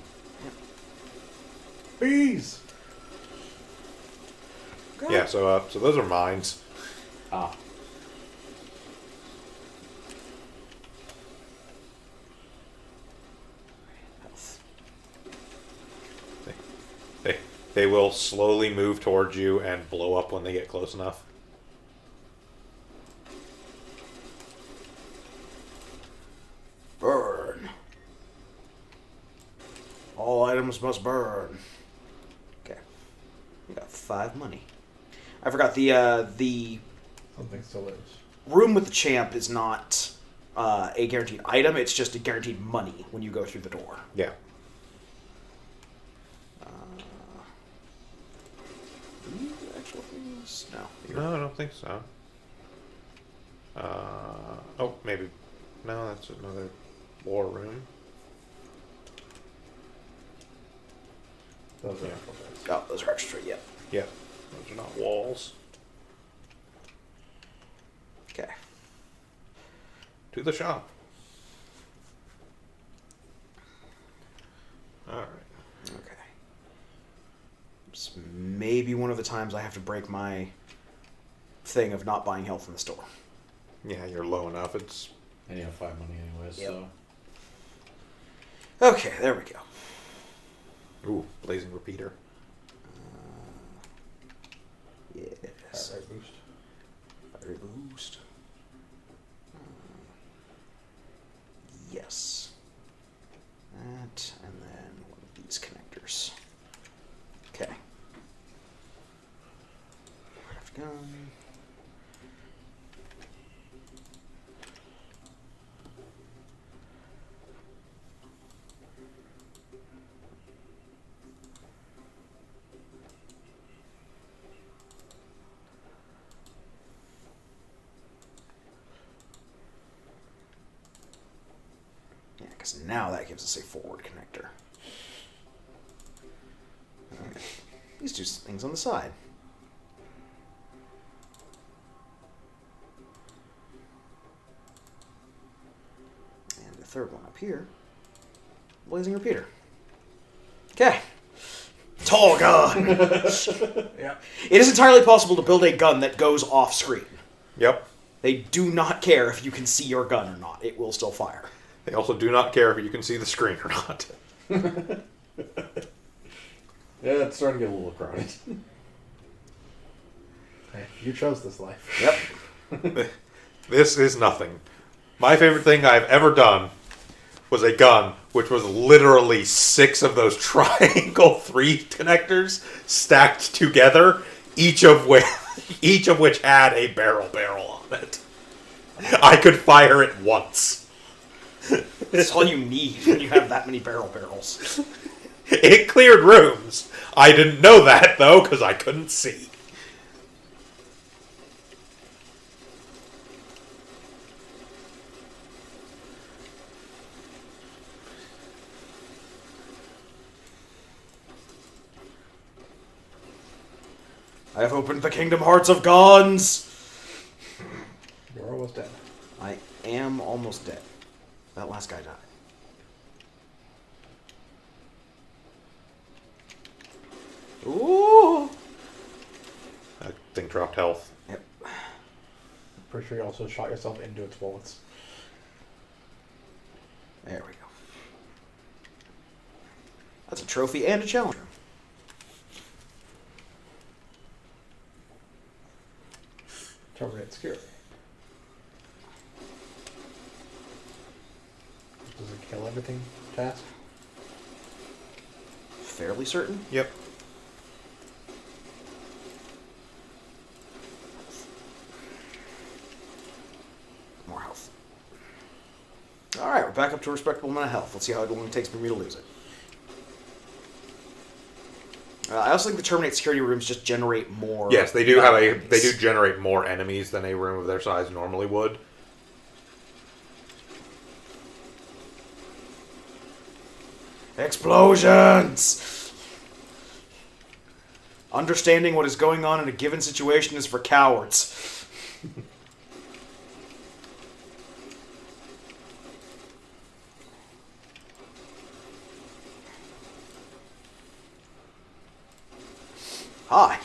Bees! Yeah, so those are mines. Ah. Health. They will slowly move towards you and blow up when they get close enough. Burn. All items must burn. Okay. We got 5 money. I forgot the Something still lives. room with the champ is not a guaranteed item. It's just a guaranteed money when you go through the door. Yeah. These actual things? No. No, I don't think so. Oh, maybe. No, that's another war room. Those are Yeah. actual bits. Oh, those are extra. Yep. Yeah, those are not walls. Okay. To the shop. Alright. Okay. It's maybe one of the times I have to break my thing of not buying health in the store. Yeah, you're low enough. It's And you have 5 money anyways, Yep. so. Okay, there we go. ooh, blazing repeater. Yes. Alright, boost. Battery boost. Yes. That, and then one of these connectors. Okay. Craft gun. Yeah, because now that gives us a forward connector. Okay. These two things on the side. And the third one up here. Blazing repeater. Okay. Tall gun! Yeah. It is entirely possible to build a gun that goes off screen. Yep. They do not care if you can see your gun or not. It will still fire. They also do not care if you can see the screen or not. Yeah, it's starting to get a little crowded. Hey, you chose this life. Yep. This is nothing. My favorite thing I've ever done was a gun which was literally 6 of those triangle 3 connectors stacked together, each of which had a barrel on it. I could fire it once. That's all you need when you have that many barrels. It cleared rooms. I didn't know that though because I couldn't see. I have opened the kingdom hearts of guns. You're almost dead. I am almost dead. That last guy died. Ooh. That thing dropped health. Yep. Pretty sure you also shot yourself into its bullets. There we go. That's a trophy and a challenge. Terminate security. Does it kill everything task? Fairly certain. Yep. More health. Alright, we're back up to a respectable amount of health. Let's see how long it takes for me to lose it. I also think the terminate security rooms just generate more. Yes, they do have a. enemies. They do generate more enemies than a room of their size normally would. Explosions! Understanding what is going on in a given situation is for cowards. Hi.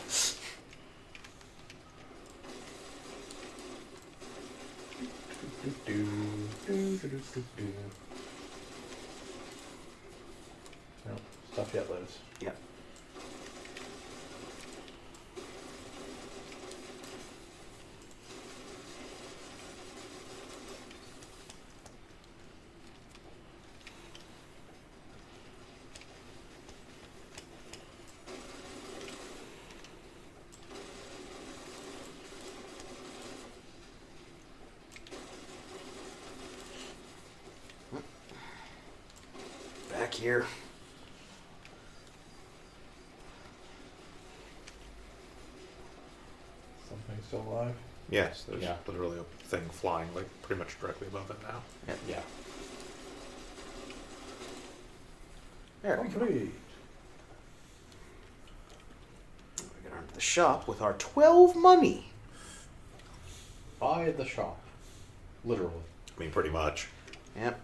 No, stuff yet lives. Yep. Back here. Something still alive. Yes, there's Yeah. literally a thing flying like pretty much directly above it now. Yeah. There we go. Complete. We get onto the shop with our 12 money. Buy the shop. Literally. I mean, pretty much. Yep.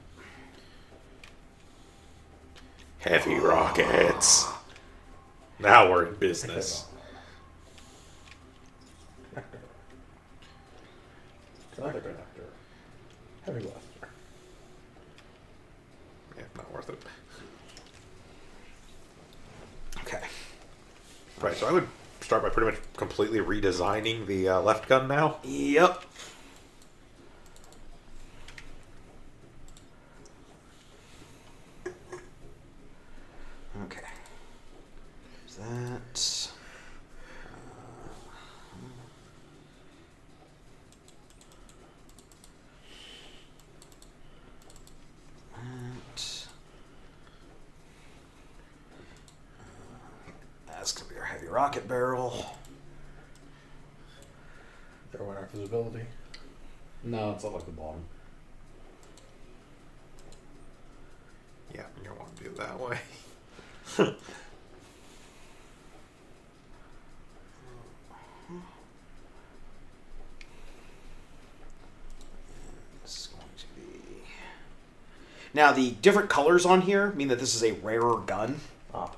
Heavy rockets. Now we're in business. Connector. Connector. Heavy blaster. Yeah, not worth it. Okay. Right, so I would start by pretty much completely redesigning the left gun now. Yep. Okay. There's that. That. That's gonna be our heavy rocket barrel. Throw in our visibility. No, it's not like the bottom. Yeah, you don't want to do it that way. This is going to be. Now, the different colors on here mean that this is a rarer gun. Ah.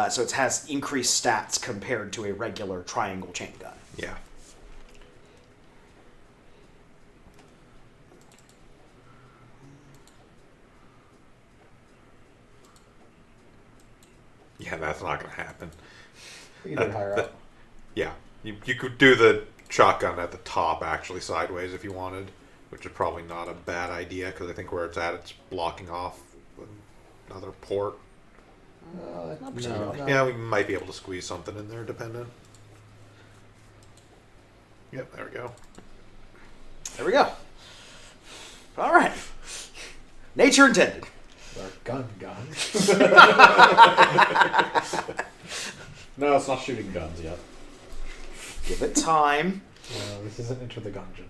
So it has increased stats compared to a regular triangle chain gun. Yeah. Yeah, that's not going to happen. You did higher up. Yeah, you could do the shotgun at the top, actually, sideways if you wanted, which is probably not a bad idea, because I think where it's at, it's blocking off another port. Not particularly. No. Yeah, we might be able to squeeze something in there, depending. Yep, there we go. There we go. All right. Nature intended. Our gun. No, it's not shooting guns yet. Give it time. No, this isn't Enter the Gungeon.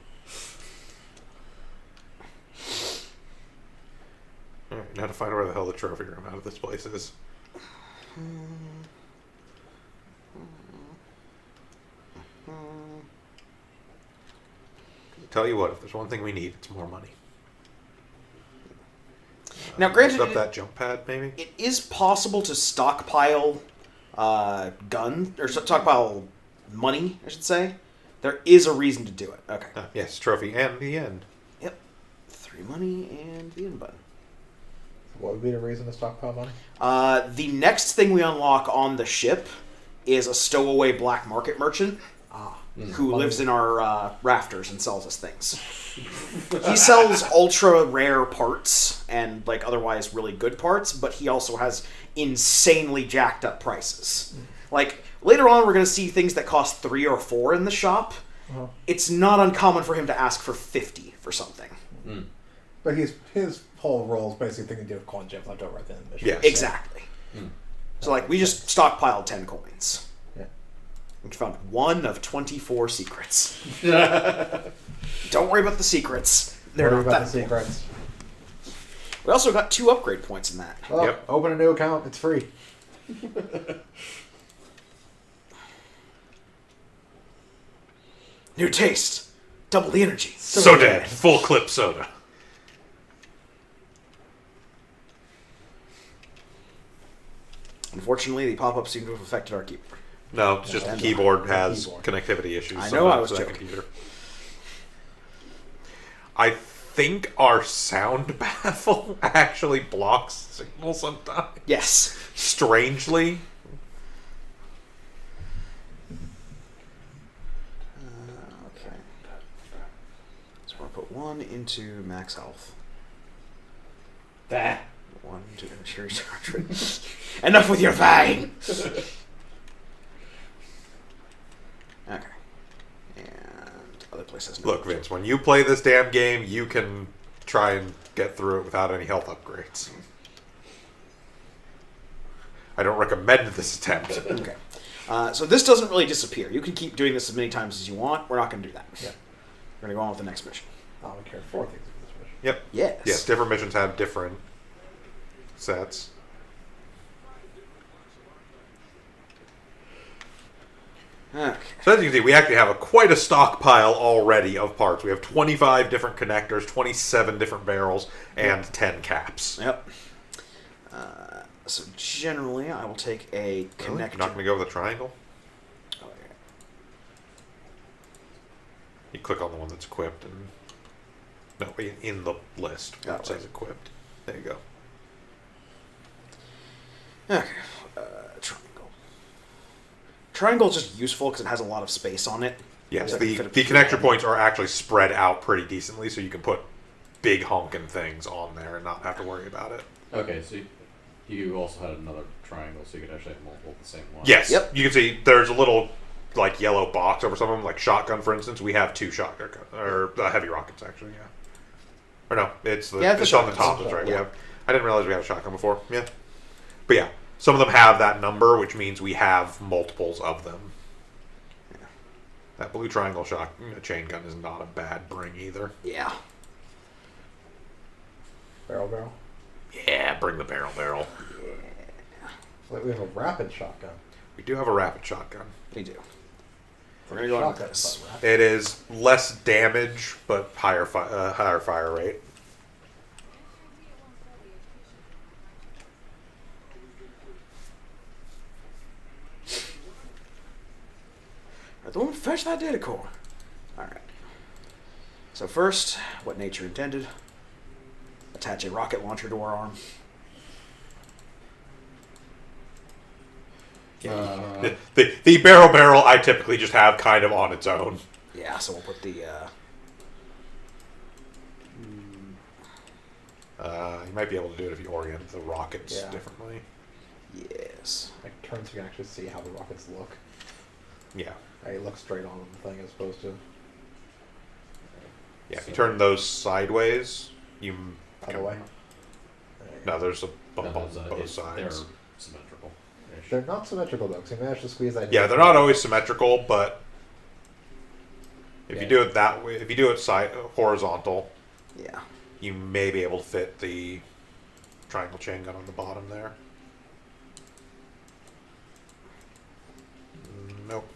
Alright, now to find where the hell the trophy room out of this place is. tell you what, if there's one thing we need, it's more money. Now, granted, Set up that jump pad, maybe? it is possible to stockpile stockpile money, I should say. There is a reason to do it. Okay. Yes, trophy and the end. Yep. 3 money and the end button. What would be the reason to stockpile money? The next thing we unlock on the ship is a stowaway black market merchant who lives in our rafters and sells us things. He sells ultra rare parts and like otherwise really good parts, but he also has insanely jacked up prices. Like later on, we're going to see things that cost 3 or 4 in the shop. It's not uncommon for him to ask for 50 for something. But his whole role is basically thinking to do with coin gems left over at the end of the mission. Yes. Exactly. So like we just stockpiled 10 coins. Yeah. We found 1 of 24 secrets. Don't worry about the secrets. They're Worry not about that the important. secrets. We also got 2 upgrade points in that. Well, Yep. open a new account. It's free. New taste. Double the energy. So dead. Full clip soda. Unfortunately, the pop-ups seem to have affected our keyboard. No, it's just the keyboard has connectivity issues. I know, I was sometimes with that joking. computer. I think our sound baffle actually blocks signal sometimes. Yes. Strangely. Okay. So we're going to put 1 into max health. That. 1 into interior charge. Enough with your thing! Okay. And other places. Look, Vince, when you play this damn game, you can try and get through it without any health upgrades. I don't recommend this attempt. Okay. So this doesn't really disappear. You can keep doing this as many times as you want. We're not going to do that. Yeah. We're going to go on with the next mission. Oh, we care 4 things in this mission. Yep. Yes. Yes, different missions have different sets. Okay. So as you can see, we actually have quite a stockpile already of parts. We have 25 different connectors, 27 different barrels, and 10 caps. Yep. So generally, I will take a Really? You're connector. not going to go with a triangle? Oh, yeah. You click on the one that's equipped, and no, in the list where it Oh, says right. equipped. There you go. Okay. Triangle. Triangle's just useful because it has a lot of space on it. Yes, So I can the fit it connector through. points are actually spread out pretty decently, so you can put big honking things on there and not have to worry about it. Okay, so you also had another triangle, so you could actually have multiple of the same one. Yes. Yep. You can see there's a little like yellow box over some of them, like shotgun, for instance. We have 2 shotgun or heavy rockets actually. Yeah. Or no, it's Yeah, it's the on the top. shotguns. That's right. Yeah. We have. I didn't realize we had a shotgun before. Yeah. But yeah, some of them have that number, which means we have multiples of them. That blue triangle chain gun is not a bad bring either. Yeah. Barrel. Yeah, bring the barrel. Wait, we have a rapid shotgun. We do have a rapid shotgun. We do. We're going to go on with Shotgun, this. but rapid. It is less damage, but higher fire rate. Don't fetch that data core. Alright. So first, what nature intended. Attach a rocket launcher to our arm. The barrel I typically just have kind of on its own. Yeah, so we'll put the You might be able to do it if you orient the rockets Yeah. differently. yes. Like turns, you can actually see how the rockets look. Yeah. They look straight on the thing as opposed to Yeah, if you turn those sideways, you other can- way. No, there's a bump on Because, both they're sides. symmetrical. They're not symmetrical though, because you managed to squeeze that. Yeah, they're not always symmetrical, but if you Yeah. do it that way, if you do it horizontal, Yeah. you may be able to fit the triangle chain gun on the bottom there. Nope.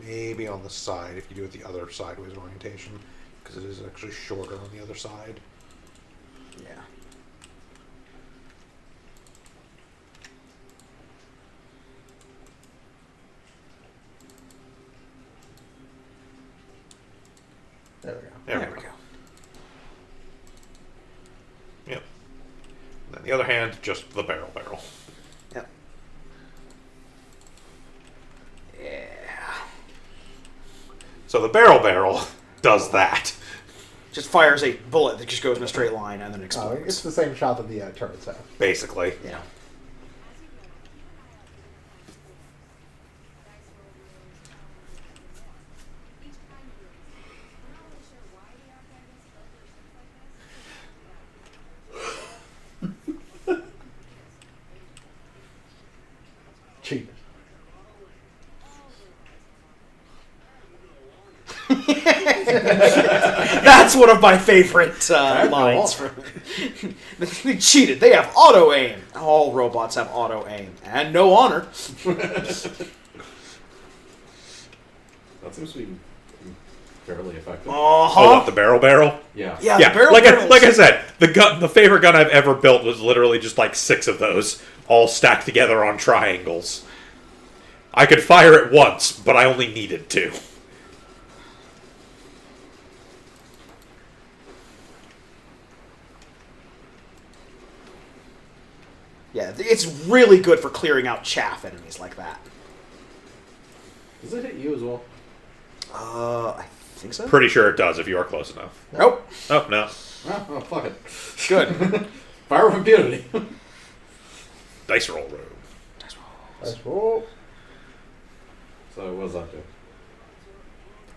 Maybe on the side if you do it the other sideways orientation. because it is actually shorter on the other side. Yeah. There we go. There we go. Yep. And then the other hand, just the barrel. Yep. Yeah. So the barrel does that. Just fires a bullet that just goes in a straight line and then It's explodes. the same shot that the turrets have. Basically. Yeah. Each kind of release. We're not really sure why the archivists built their ships like this. Cheap. That's one of my favorite lines. From they cheated. They have auto aim. All robots have auto aim and no honor. That seems to be fairly effective. Oh, what, the barrel? Yeah. Yeah, Yeah, the barrel like barrels. I said, the favorite gun I've ever built was literally just like 6 of those, all stacked together on triangles. I could fire it once, but I only needed to. Yeah, it's really good for clearing out chaff enemies like that. Does it hit you as well? I think so. Pretty sure it does if you are close enough. Nope. Oh, no. Oh, fuck it. Good. Fire of impunity. Dice roll room. Nice roll. So what does that do?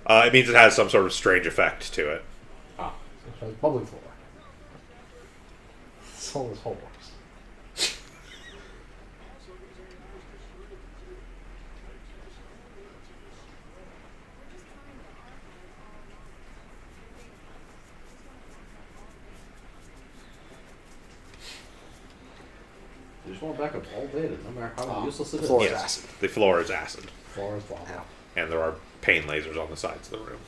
It means it has some sort of strange effect to it. Ah. It has bubbly floor. So this whole works. You just want backup all data, no matter how useless it is. floor is Yes, acid. the floor is acid. Floor is lava. Yeah. And there are pain lasers on the sides of the room.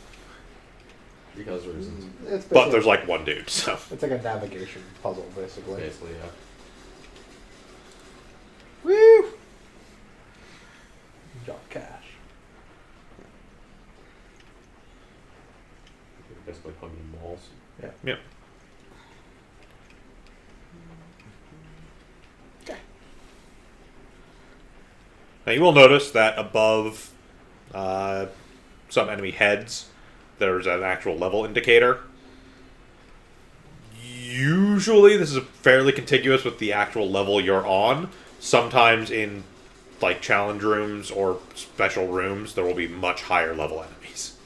Because reasons. It's But basically- there's like one dude, so. It's like a navigation puzzle, basically. Basically, yeah. Woo! Drop cash. You're basically hugging walls. Yeah. Yep. Okay. Now you will notice that above some enemy heads, there's an actual level indicator. Usually this is fairly contiguous with the actual level you're on. Sometimes in like challenge rooms or special rooms, there will be much higher level enemies.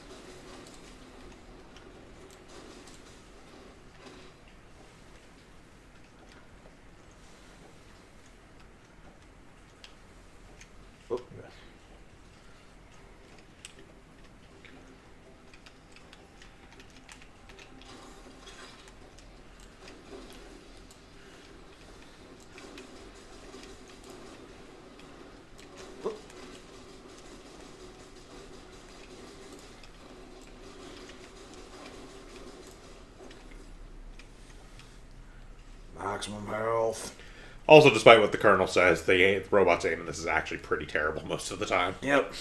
Maximum health. Also, despite what the colonel says, the robot's aim in this is actually pretty terrible most of the time. Yep.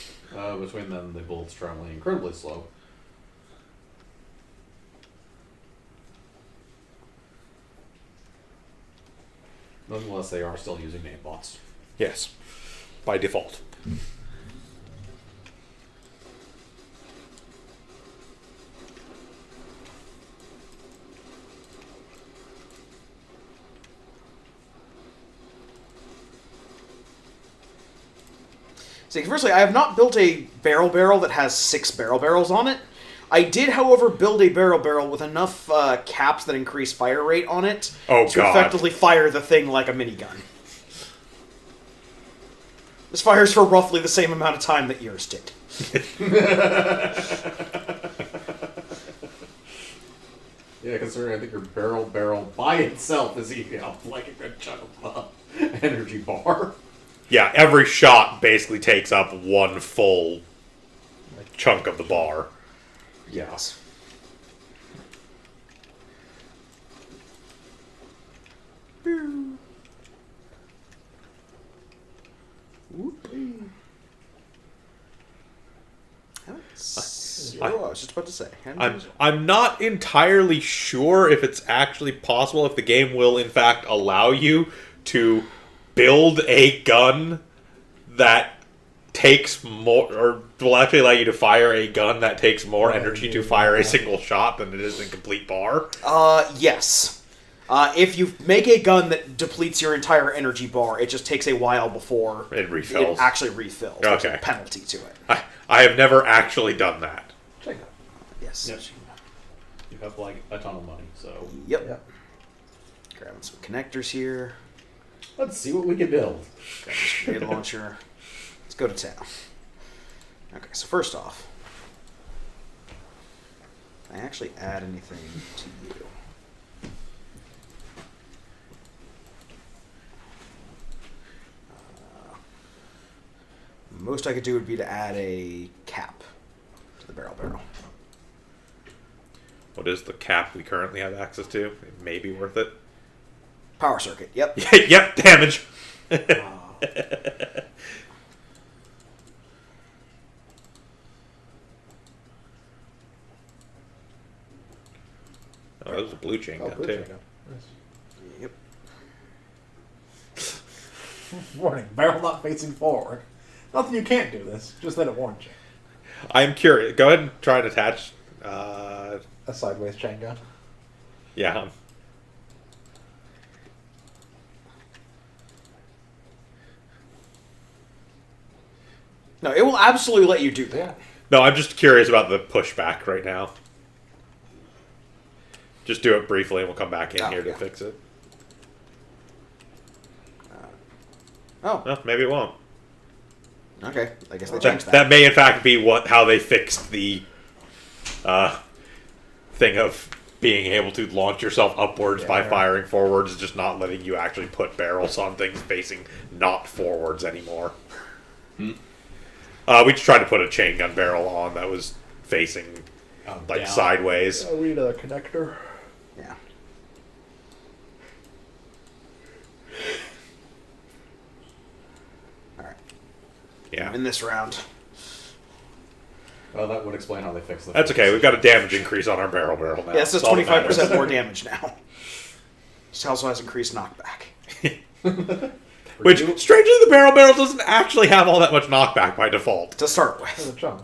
Between them, the bullets traveling incredibly slow. Nonetheless, they are still using namepots. Yes, by default. See, firstly, I have not built a barrel that has 6 barrels on it. I did, however, build a barrel with enough caps that increase fire rate on it Oh, to God. effectively fire the thing like a minigun. This fires for roughly the same amount of time that yours did. Yeah, considering I think your barrel by itself is eating up like a good chunk of energy bar. Yeah, every shot basically takes up one full chunk of the bar. Yes. was just about to say. I'm not entirely sure if it's actually possible, if the game will in fact allow you to build a gun that takes more, or will actually allow you to fire a gun that takes more energy to fire a single shot than it is in complete bar. Yes. If you make a gun that depletes your entire energy bar, it just takes a while before It refills. it actually refills. There's Okay. a penalty to it. I have never actually done that. Check that. Yes. Yep. You have like a ton of money, so Yep. Yep. Grabbing some connectors here. let's see what we can build. Grab this grenade launcher. Let's go to town. Okay, so first off, can I actually add anything to you? Most I could do would be to add a cap to the barrel. What is the cap we currently have access to? It may be worth it. Power circuit. Yep. Yep, damage. Oh, that was a blue chain gun, blue too. chain gun. Yep. Nice. Warning, barrel not facing forward. Not that you can't do this, just that it warns you. I'm curious. Go ahead and try and attach. A sideways chain gun. Yeah. No, it will absolutely let you do that. Yeah. No, I'm just curious about the pushback right now. Just do it briefly, and we'll come back in here to yeah. fix it. Oh, Well, maybe it won't. okay. I guess they That, changed that. that may, in fact, be how they fixed the thing of being able to launch yourself upwards by Yeah. firing forwards, just not letting you actually put barrels on things facing not forwards anymore. We just tried to put a chain gun barrel on that was facing like Down. sideways. We need a connector. Yeah. All right. Yeah, In this round. Well, that would explain how they fixed the. that's okay. We've got a damage increase on our barrel now. Yeah, it says That's all that 25% matters. more damage now. It also has increased knockback. Which, strangely, the barrel doesn't actually have all that much knockback by default. To start There's with. a chunk.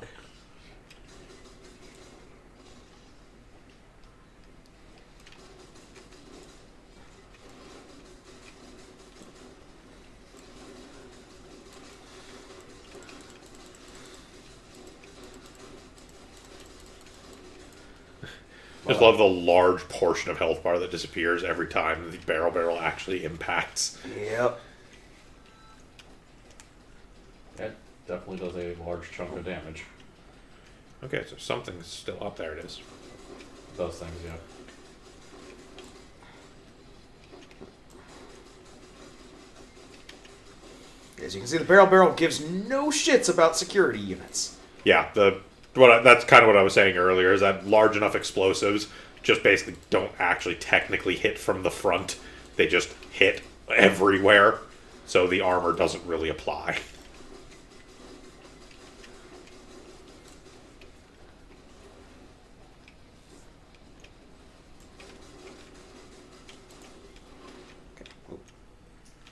Just love the large portion of health bar that disappears every time the barrel actually impacts. Yep. That definitely does a large chunk of damage. Okay, so something's still up there. It is. Those things, yeah. As you can see, the barrel gives no shits about security units. Yeah, that's kind of what I was saying earlier. Is that large enough explosives just basically don't actually technically hit from the front; they just hit everywhere, so the armor doesn't really apply.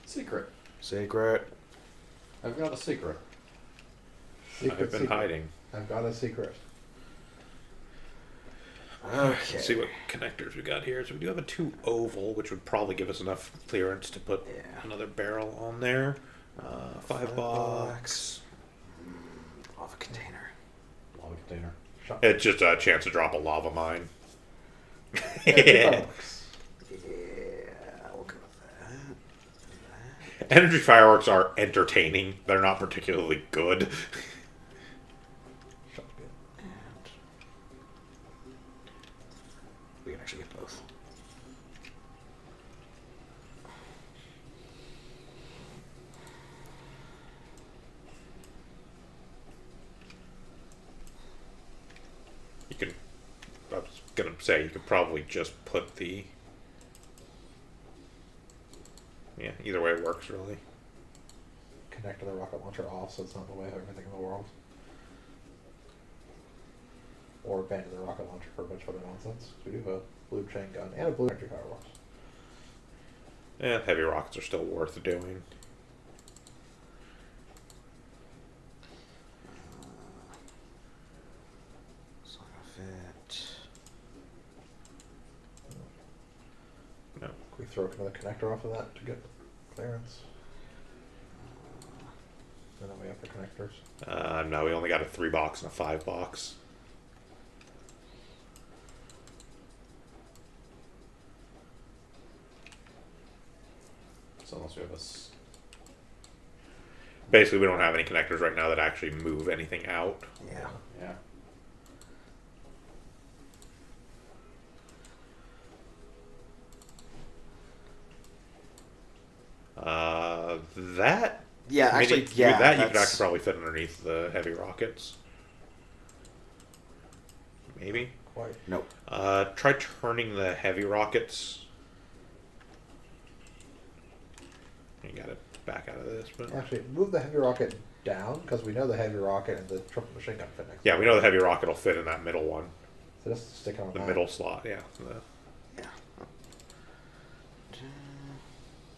Secret. Secret. I've got a secret. I've been hiding. I've got a secret. Okay. Let's see what connectors we got here. So we do have a 2 oval, which would probably give us enough clearance to put another barrel on there. 5 box. Lava container. Lava container. It's just a chance to drop a lava mine. Yeah. Yeah, we'll go with that. Energy fireworks are entertaining. They're not particularly good. We can actually get both. You can. I was gonna say you could probably just put the. Yeah, either way works really. Connect the rocket launcher off so it's not in the way of everything in the world. or abandon the rocket launcher for a bunch of other nonsense. We do have a blue chain gun and a blue energy firebox. And heavy rockets are still worth doing. It's not gonna fit. No. Can we throw another connector off of that to get clearance? And then we have the connectors. No, we only got a 3 box and a 5 box. So unless we have Basically, we don't have any connectors right now that actually move anything out. Yeah. yeah. That. Yeah, I mean, actually, with yeah. that you could that's- actually probably fit underneath the heavy rockets. Maybe. Quite. Nope. Try turning the heavy rockets. You got it back out of this, but Actually, move the heavy rocket down, because we know the heavy rocket and the triple machine gun fit next to yeah, it. we know the heavy rocket will fit in that middle one, So just stick it on the that. middle slot. Yeah. Yeah.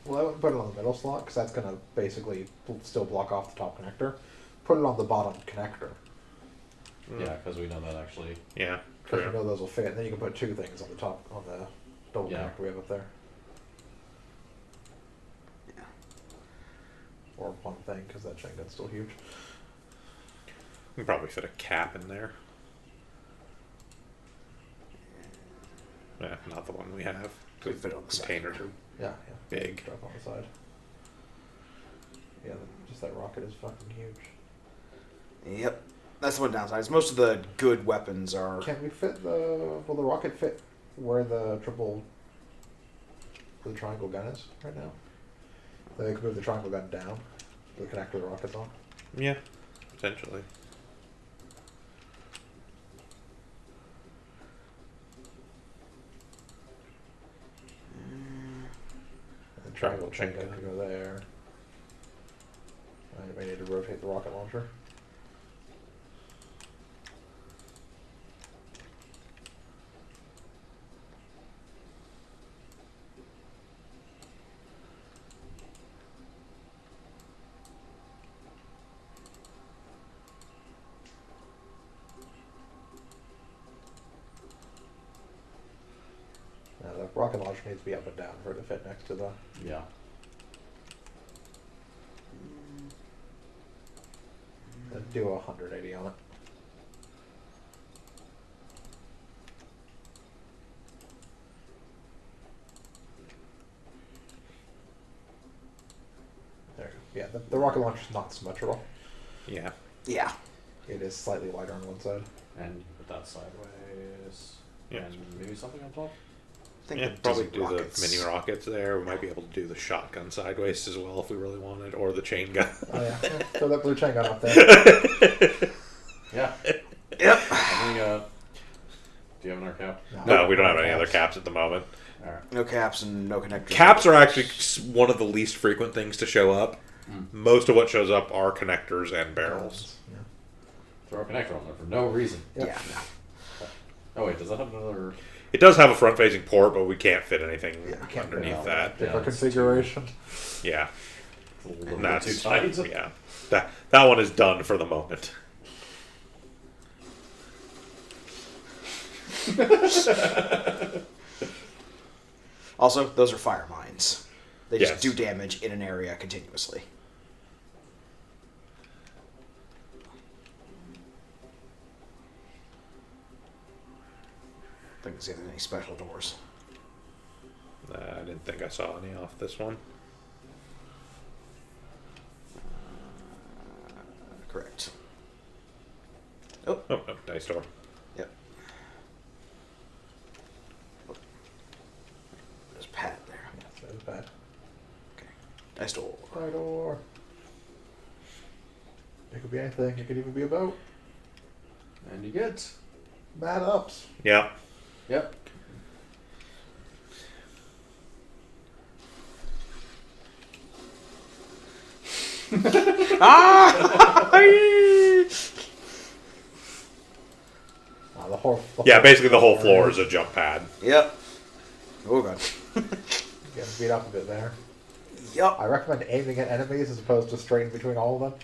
Well, I wouldn't put it on the middle slot, because that's going to basically still block off the top connector. Put it on the bottom connector, Yeah, because we know that actually. Yeah. because True. we know those will fit. And then you can put 2 things on the top, on the double Yeah. connector we have up there. Yeah. Or one thing, because that chain gun's still huge. We can probably fit a cap in there. Yeah, not the one we have. We fit it on the side. Containers are Yeah, yeah. big. Drop on the side. Yeah, just that rocket is fucking huge. Yep. That's the one downside. Is most of the good weapons are. Can we fit the... Will the rocket fit where the triangle gun is right now? They could move the triangle gun down. The connector the rocket's on. Yeah, potentially. And the triangle chain gun could go there. I may need to rotate the rocket launcher. Now the rocket launcher needs to be up and down for it to fit next to the... Yeah. do a 180 on it. There you go. Yeah, the rocket launcher is not symmetrical. Yeah. Yeah. It is slightly wider on one side. And put that sideways. Yeah. And maybe something on top. I think Yeah, the probably Disney do rockets. the mini rockets there. We might be able to do the shotgun sideways as well if we really wanted, or the chain gun. Oh yeah, throw that blue chain gun up there. Yeah. Yep. I think, do you have another cap? No, we don't have any other caps at the moment. Alright. No caps and no connectors. Caps are actually one of the least frequent things to show up. Mm. Most of what shows up are connectors and barrels. Yeah. Throw a connector on there for no reason. Yep. Yeah. Oh wait, does that have another... It does have a front-facing port, but we can't fit anything can't underneath fit that. Different it's configuration. Yeah, It's a little and bit too tight? yeah. That one is done for the moment. Also, those are fire mines. They just Yes. do damage in an area continuously. I think there's any special doors. I didn't think I saw any off this one. Correct. Oh, Oh, no, dice door. yep. There's a pad there. Yeah, that was bad. Okay. Dice door. Right door. It could be anything. It could even be a boat. And you get... Mad ups. Yeah. Yep. Ah! The Yeah, basically the whole floor is a jump pad. Yep. Oh god. Getting beat up a bit there. Yep. I recommend aiming at enemies as opposed to straight in between all of them.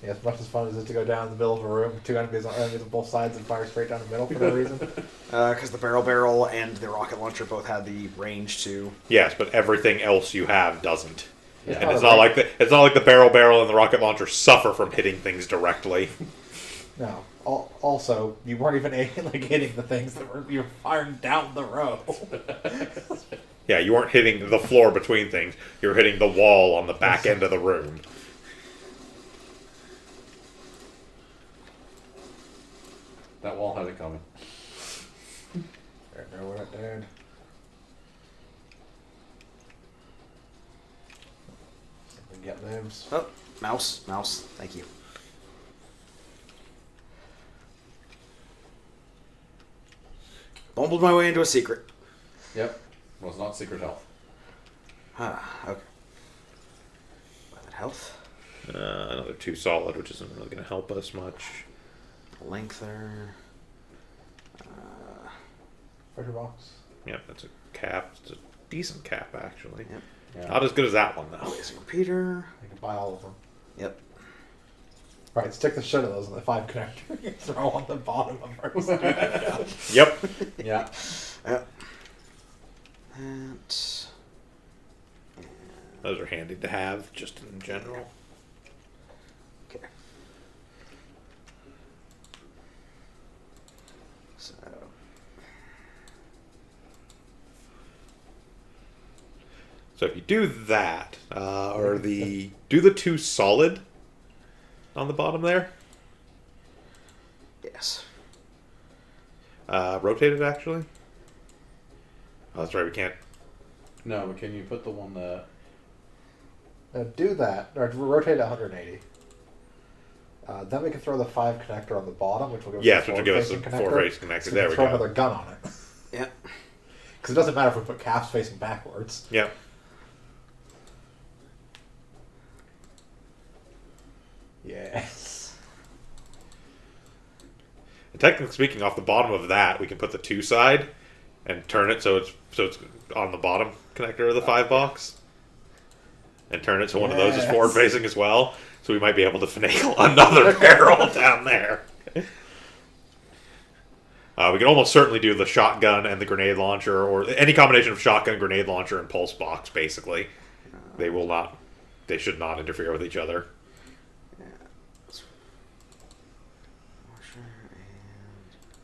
Yeah, as much as fun as it is to go down in the middle of a room, two enemies on both sides and fire straight down the middle for no reason. Because the barrel and the rocket launcher both had the range to. Yes, but everything else you have doesn't. Yeah. And it's not like the barrel and the rocket launcher suffer from hitting things directly. No. Also, you weren't even hitting the things that you were firing down the row. Yeah, you weren't hitting the floor between things. You were hitting the wall on the back end of the room. That wall had it coming. There, we're not dead. We get limbs. Oh, mouse. Thank you. Bumbled my way into a secret. Yep. Was not secret health. Okay. Weapon health. Another 2 solid, which isn't really going to help us much. Lengther. Treasure box. Yep, that's a cap. It's a decent cap, actually. Yep. Yeah. Not as good as that one, though. Laser repeater. You can buy all of them. Yep. Right, stick the shit of those in the 5 connector. You throw on the bottom of ours. Yep. Yeah. Yep. That. Those are handy to have, just in general. Okay. So. So if you do that, do the 2 solid on the bottom there. Yes. Rotate it, actually. Oh, that's right, we can't. No, but can you put the one that... Do that, or rotate at 180. Then we can throw the 5 connector on the bottom, which will give us Yes, a which will give us a 4-facing forward-facing connector. So There we we throw go. another gun on it. Yep. Because it doesn't matter if we put caps facing backwards. Yep. Yes. And technically speaking, off the bottom of that, we can put the 2 side and turn it so it's on the bottom connector of the 5 box, and turn it so one of those is Yes. forward facing as well. So we might be able to finagle another barrel down there. We can almost certainly do the shotgun and the grenade launcher, or any combination of shotgun, grenade launcher, and pulse box. Basically, they should not interfere with each other.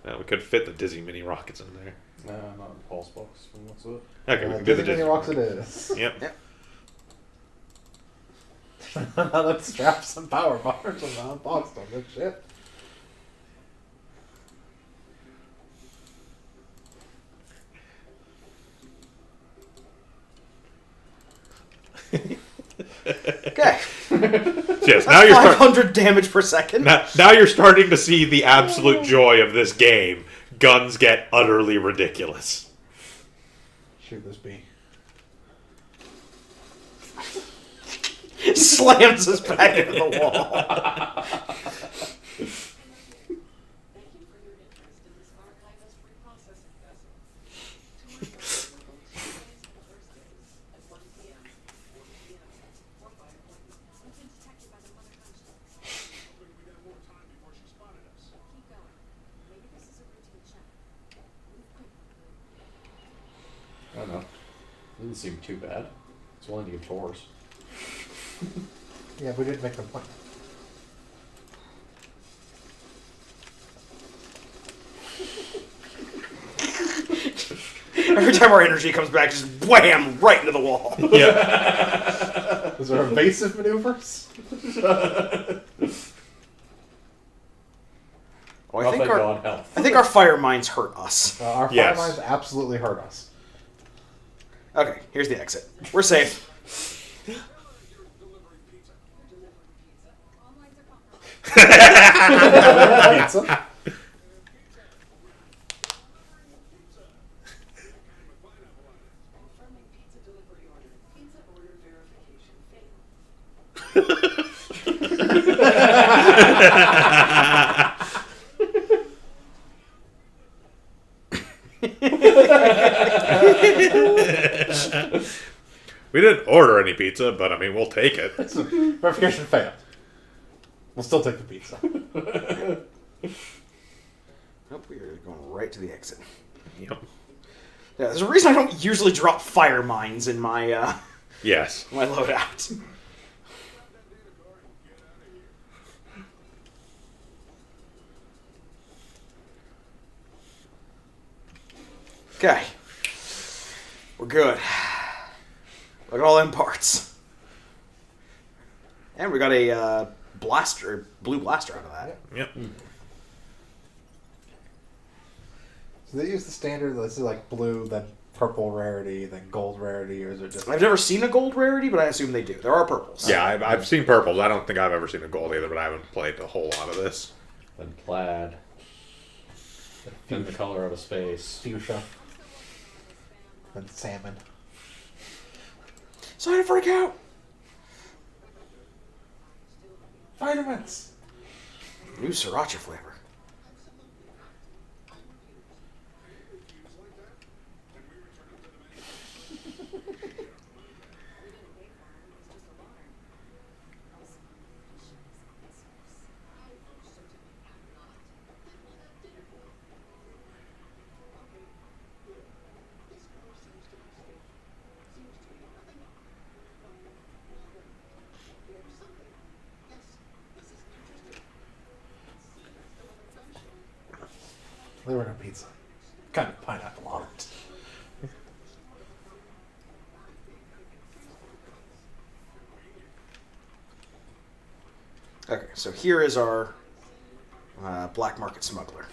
We could fit the Dizzy mini rockets in there. No, not the pulse box. What's it? Okay, we can do the Disney Dizzy rocks it is. Yep. Yep. Now let's strap some power bars on the box on this shit. Okay. Yes, now you're 500 damage per second. now you're starting to see the absolute joy of this game. Guns get utterly ridiculous. Shoot this bee. Slams us back into the wall. Thank you for your interest in this archivist reprocessing vessel. To my Tuesdays and Thursdays at 1 p.m., 4 p.m., or by appointment. We've been detected by the mother gunship. Hoping we got more time before she spotted us. Keep going. Maybe this is a routine check. Move quickly. I don't know. Didn't seem too bad. It's willing to give tours. Yeah, we didn't make them point. Every time our energy comes back, just wham! Right into the wall. Yeah. Was there evasive maneuvers? Oh, I Oh, think thank our God, health. I think our fire mines hurt us. Our fire Yes. mines absolutely hurt us. Okay, here's the exit. We're safe. You're delivering pizza. All lines are compromised. Pizza. Confirming pizza delivery order. Pizza order verification failed. We didn't order any pizza, but I mean, we'll take it. Verification failed. We'll still take the pizza. Nope, we are going right to the exit. Yep. Yeah, there's a reason I don't usually drop fire mines in my Yes. my loadout. Okay. We're good. Look at all them parts. And we got a blue blaster out of that. Yep. So they use the standard. This is like blue, then purple rarity, then gold rarity, or is it just? I've never seen a gold rarity, but I assume they do. There are purples. Yeah, I've seen purples. I don't think I've ever seen a gold either, but I haven't played a whole lot of this. Then plaid. Then the color of a space. Fuchsia. Then salmon. Sign to freak out. Vitamins. New sriracha flavor. Liver and pizza. Kind of pineapple on it. Okay, so here is our black market smuggler.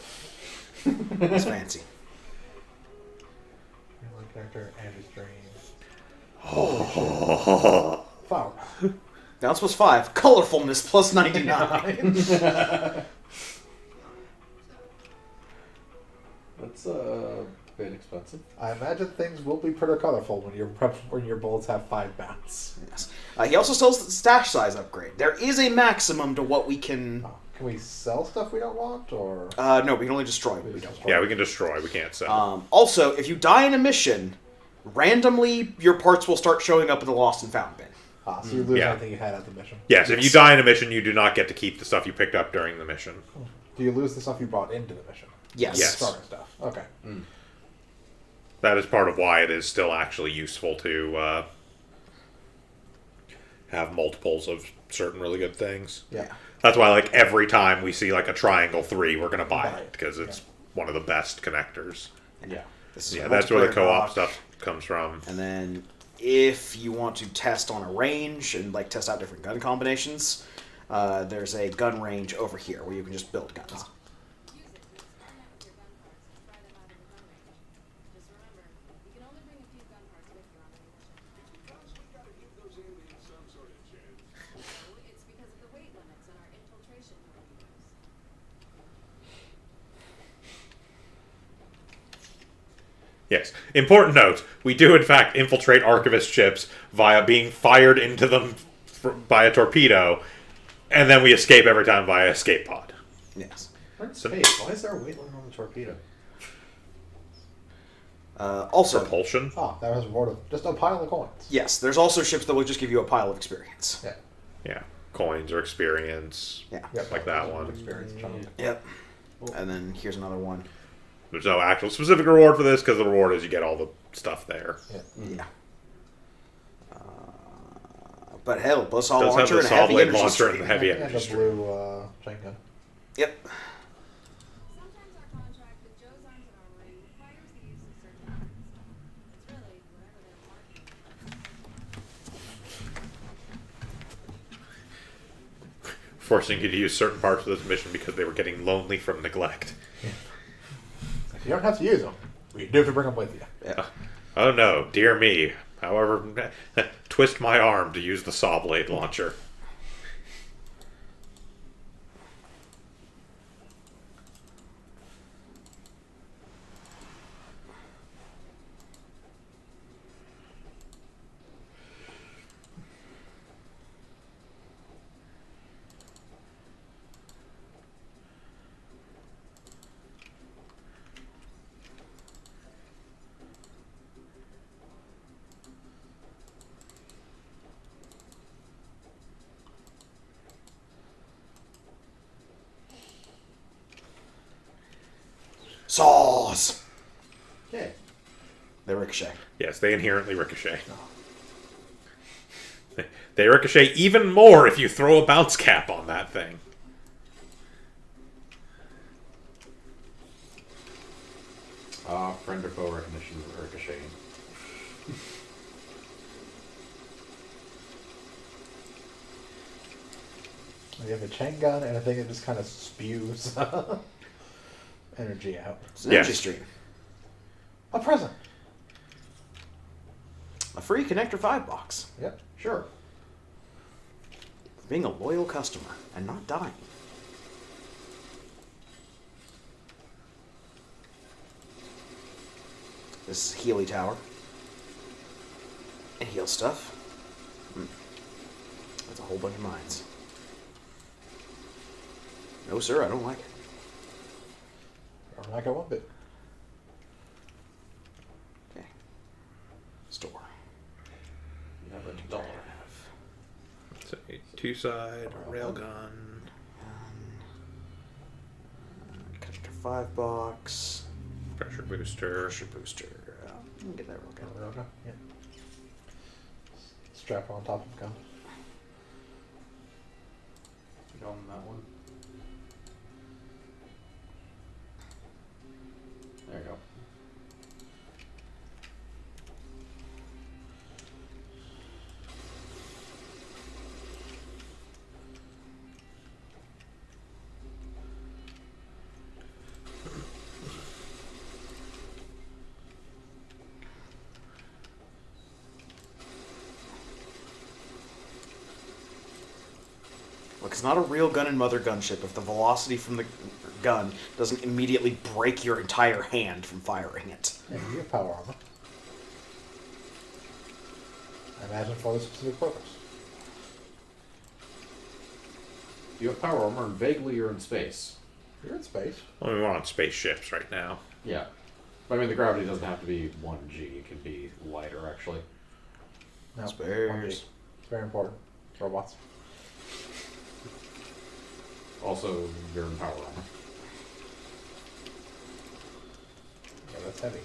It's fancy. Character and his dream. Oh. Flower. Bounce plus 5. Colorfulness plus 99. That's a bit expensive. I imagine things will be pretty colorful when your bullets have 5 bounce. Yes. He also sells the stash size upgrade. There is a maximum to what we can... Oh, can we sell stuff we don't want, or? No, we can only destroy what we don't want. Yeah, we can destroy. We can't sell. Also, if you die in a mission, randomly your parts will start showing up in the lost and found bin. Ah, so you lose Yeah. anything you had at the mission. Yes, if you die in a mission, you do not get to keep the stuff you picked up during the mission. Do you lose the stuff you brought into the mission? Yes. Yes. Starter stuff. Okay. That is part of why it is still actually useful to have multiples of certain really good things. Yeah. That's why, like, every time we see, like, a triangle 3, we're going to buy Buy it, it. because it's one of the best connectors. Yeah. This is Yeah, a that's where the multiplayer co-op dock. stuff comes from. And then if you want to test on a range and like test out different gun combinations, there's a gun range over here where you can just build guns. Yes. Important note, we do, in fact, infiltrate Archivist ships via being fired into them by a torpedo, and then we escape every time via escape pod. Yes. Space. Why is there a weight limit on the torpedo? Also, Propulsion? Oh, that was reward of just a pile of coins. yes, there's also ships that will just give you a pile of experience. Yeah. Yeah. Coins or experience. Yeah. Yep. Like that one. Experience chunk. Yep. And then here's another one. There's no actual specific reward for this, because the reward is you get all the stuff there. Yeah. Yeah. But hell, buzzsaw Does have launcher the and saw heavy blade energy launcher stream. and the heavy And energy the stream. blue chain gun. Yep. Sometimes our contract with Joe's Arms and Armory requires the use of certain weapons. It's really whatever they're marketing. Forcing you to use certain parts of this mission because they were getting lonely from neglect. You don't have to use them. But you do have to bring them with you. Yeah. Oh no, dear me. However, twist my arm to use the saw blade launcher. Saws. Okay. They ricochet. Yes, they inherently ricochet. They ricochet even more if you throw a bounce cap on that thing. Friend or foe recognition ricocheting. You have a chain gun and a thing that just kind of spews energy out. It's an energy Yes. stream. A present. A free Connector 5 box. Yep. Sure. Being a loyal customer and not dying. This is Healy Tower. And heal stuff. That's a whole bunch of mines. No, sir, I don't like it. Or like I want it. Okay. Store. You have a dollar. It's a two-side railgun. Connector 5 box. Pressure booster. Pressure booster. Let me get that real gun. Railgun. Yeah. Strap on top of the gun. You on that one. There you go. Look, it's not a real gun and mother gunship if the velocity from the gun doesn't immediately break your entire hand from firing it. And you have power armor. I imagine for the specific purpose. You have power armor, and vaguely you're in space. You're in space. Well, we're on spaceships right now. Yeah. But I mean, the gravity doesn't have to be 1G. It can be lighter, actually. No. Spares. 1D. It's very important. Robots. Also, you're in power armor. Yeah, that's heavy.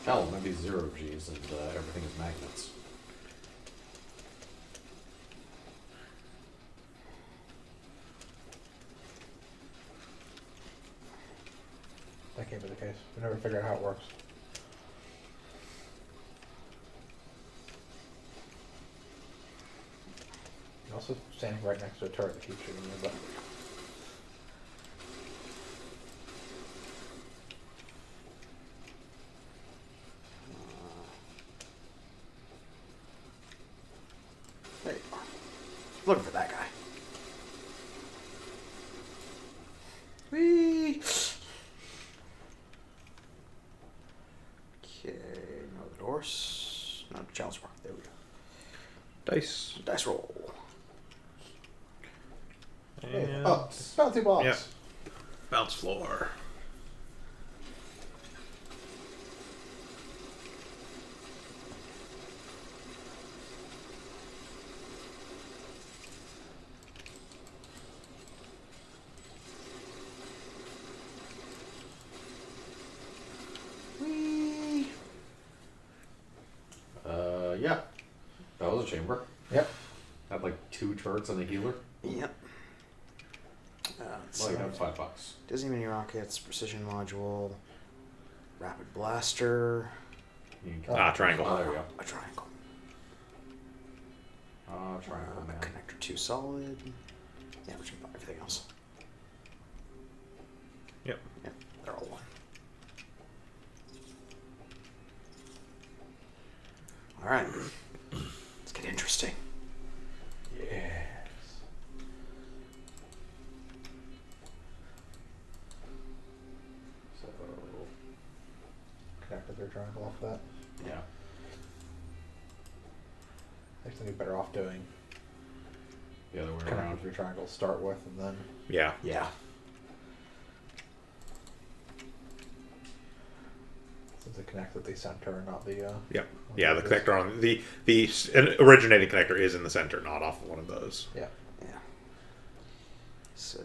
Hell, it might be 0 Gs and everything is magnets. That can't be the case. We never figured out how it works. You're also standing right next to a turret that keeps shooting you, but There you are. Looking for that guy. Whee! Okay, no the doors. No, challenge mark. There we go. Dice. Dice roll. And oh, bounty box. Yep. Bounce floor. Whee! Yeah. That was a chamber. Yep. Had like 2 turrets and a healer. Yep. Let's Well, see. you got $5. Disney mini rockets, precision module, rapid blaster, You can- Triangle. Oh, there we go. a triangle. Triangle, man. Connector 2 solid. Yeah, we should buy everything else. Yep. Yeah, they're all one. All right. Let's get interesting. Yes. So, Connector through triangle off that. Yeah. I think you're better off doing The other way connecting around. through triangles. Start with and then. Yeah. Yeah. Since it connects at the center and not the. Yep. Yeah, the connector on the originating connector is in the center, not off of one of those. Yeah. Yeah. So.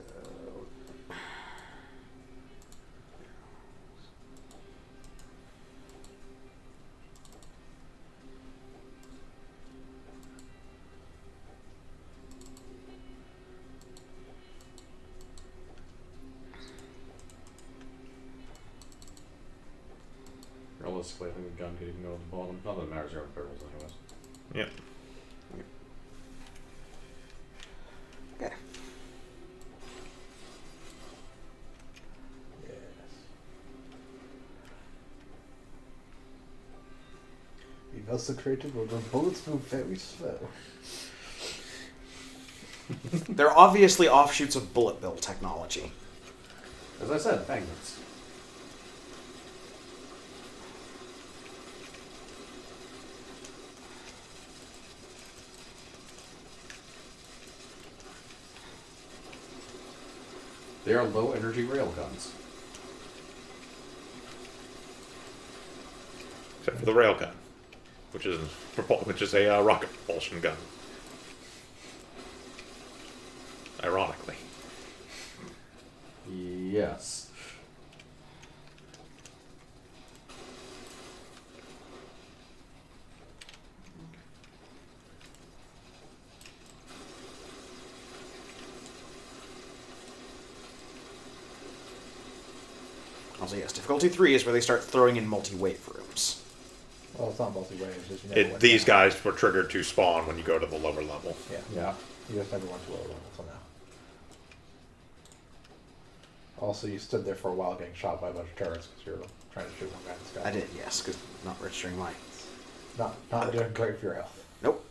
Realistically, I think the gun could even go to the bottom. Not that it matters, you're on barrels anyways. Yep. Okay. Yes. Be well situated where the bullets move very slow. They're obviously offshoots of bullet bill technology. As I said, magnets. They are low energy rail guns. Except for the rail gun, which is a rocket propulsion gun. Ironically. Yes. Also, yes, difficulty 3 is where they start throwing in multi-wave rooms. Well, it's not multi-way. It's just you never went These down. guys were triggered to spawn when you go to the lower level. Yeah. Yeah. You just never went to lower level until now. Also, you stood there for a while getting shot by a bunch of terrorists because you were trying to shoot one guy in the sky. I did, yes, because not registering my. Not doing great for your health. Nope.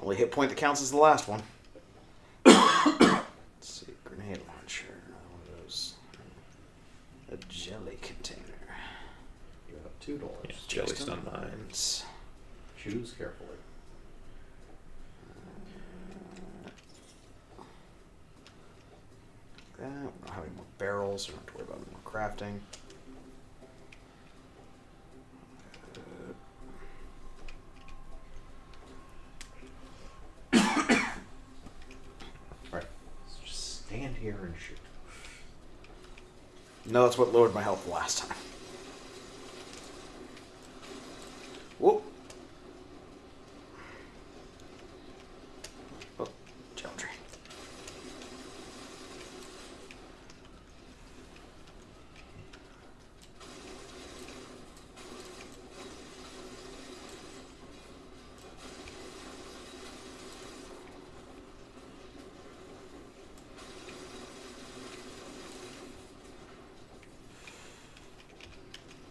Only hit point that counts is the last one. Let's see, grenade launcher, another one of those. A jelly container. You have $2. Yeah, jelly Just stun mine. mines. Choose carefully. That. We don't have any more barrels, so we don't have to worry about any more crafting. Alright. So just stand here and shoot. No, that's what lowered my health the last time. Whoop. Oh, geometry.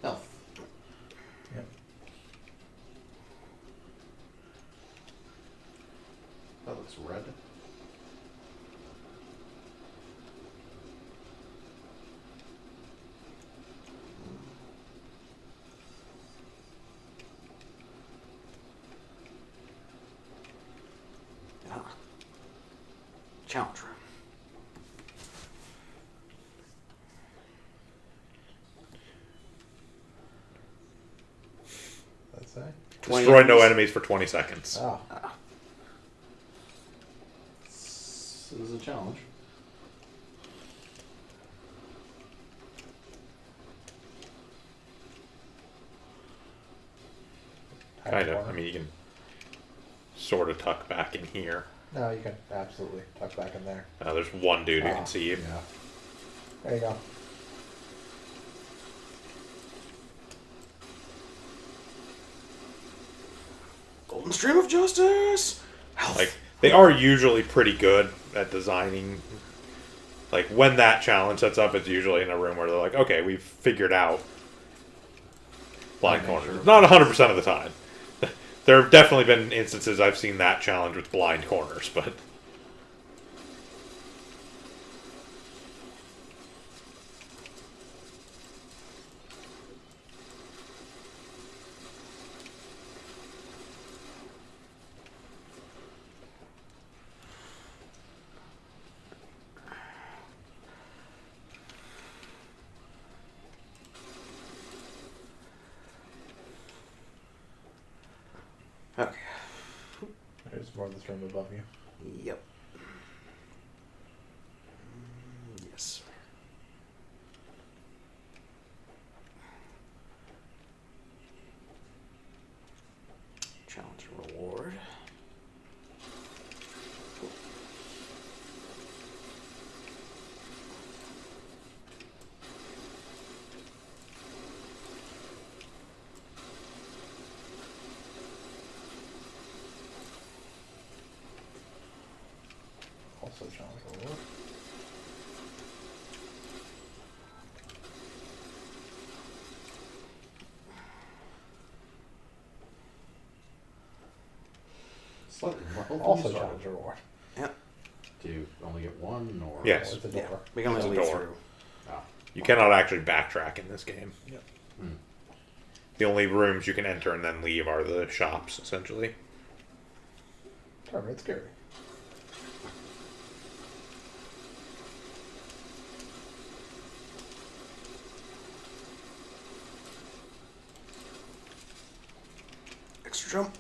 Health. Yep. That looks red. Ah. Challenge room. Let's say. Destroy no enemies for 20 seconds. Ah. This is a challenge. Kind of. I mean, you can sort of tuck back in here. No, you can absolutely tuck back in there. There's one dude who Ah, can see you. Yeah. There you go. Golden stream of justice. Health. Like, they are usually pretty good at designing. Like, when that challenge sets up, it's usually in a room where they're like, okay, we've figured out blind corners. Not 100% of the time. There have definitely been instances I've seen that challenge with blind corners, but Okay. There's more of this room above you. Yep. Yes. Challenge and reward. Also challenge reward. Slightly more health than Also you started. challenge reward. Yep. Do you only get one, or Yes. It's a Yeah. door. We can only It's a leave door. through. Ah. You cannot actually backtrack in this game. Hmm. The only rooms you can enter and then leave are the shops, essentially. However, it's scary. Extra jump.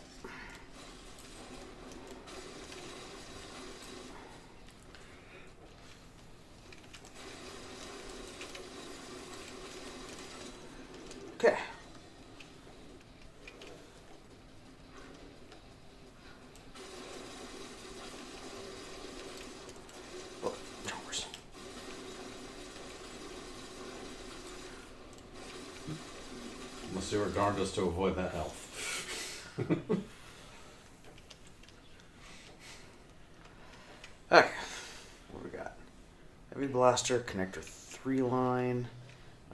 Okay. Oh, jumpers. Must do regardless to avoid that health. Okay. What we got? Heavy blaster, connector 3 line,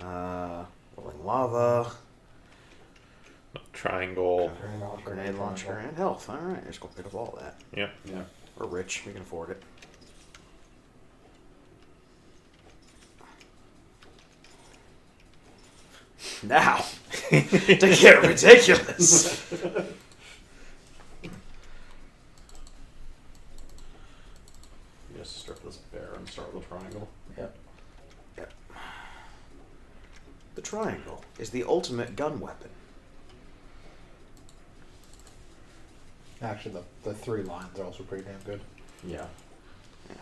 rolling lava, Triangle. grenade launcher, and health. Alright, just gonna pick up all that. Yep. Yeah. We're rich, we can afford it. Now, to get ridiculous. Just strip this bear and start with the triangle. Yep. Yep. The triangle is the ultimate gun weapon. Actually, the 3 lines are also pretty damn good. Yeah. Yeah.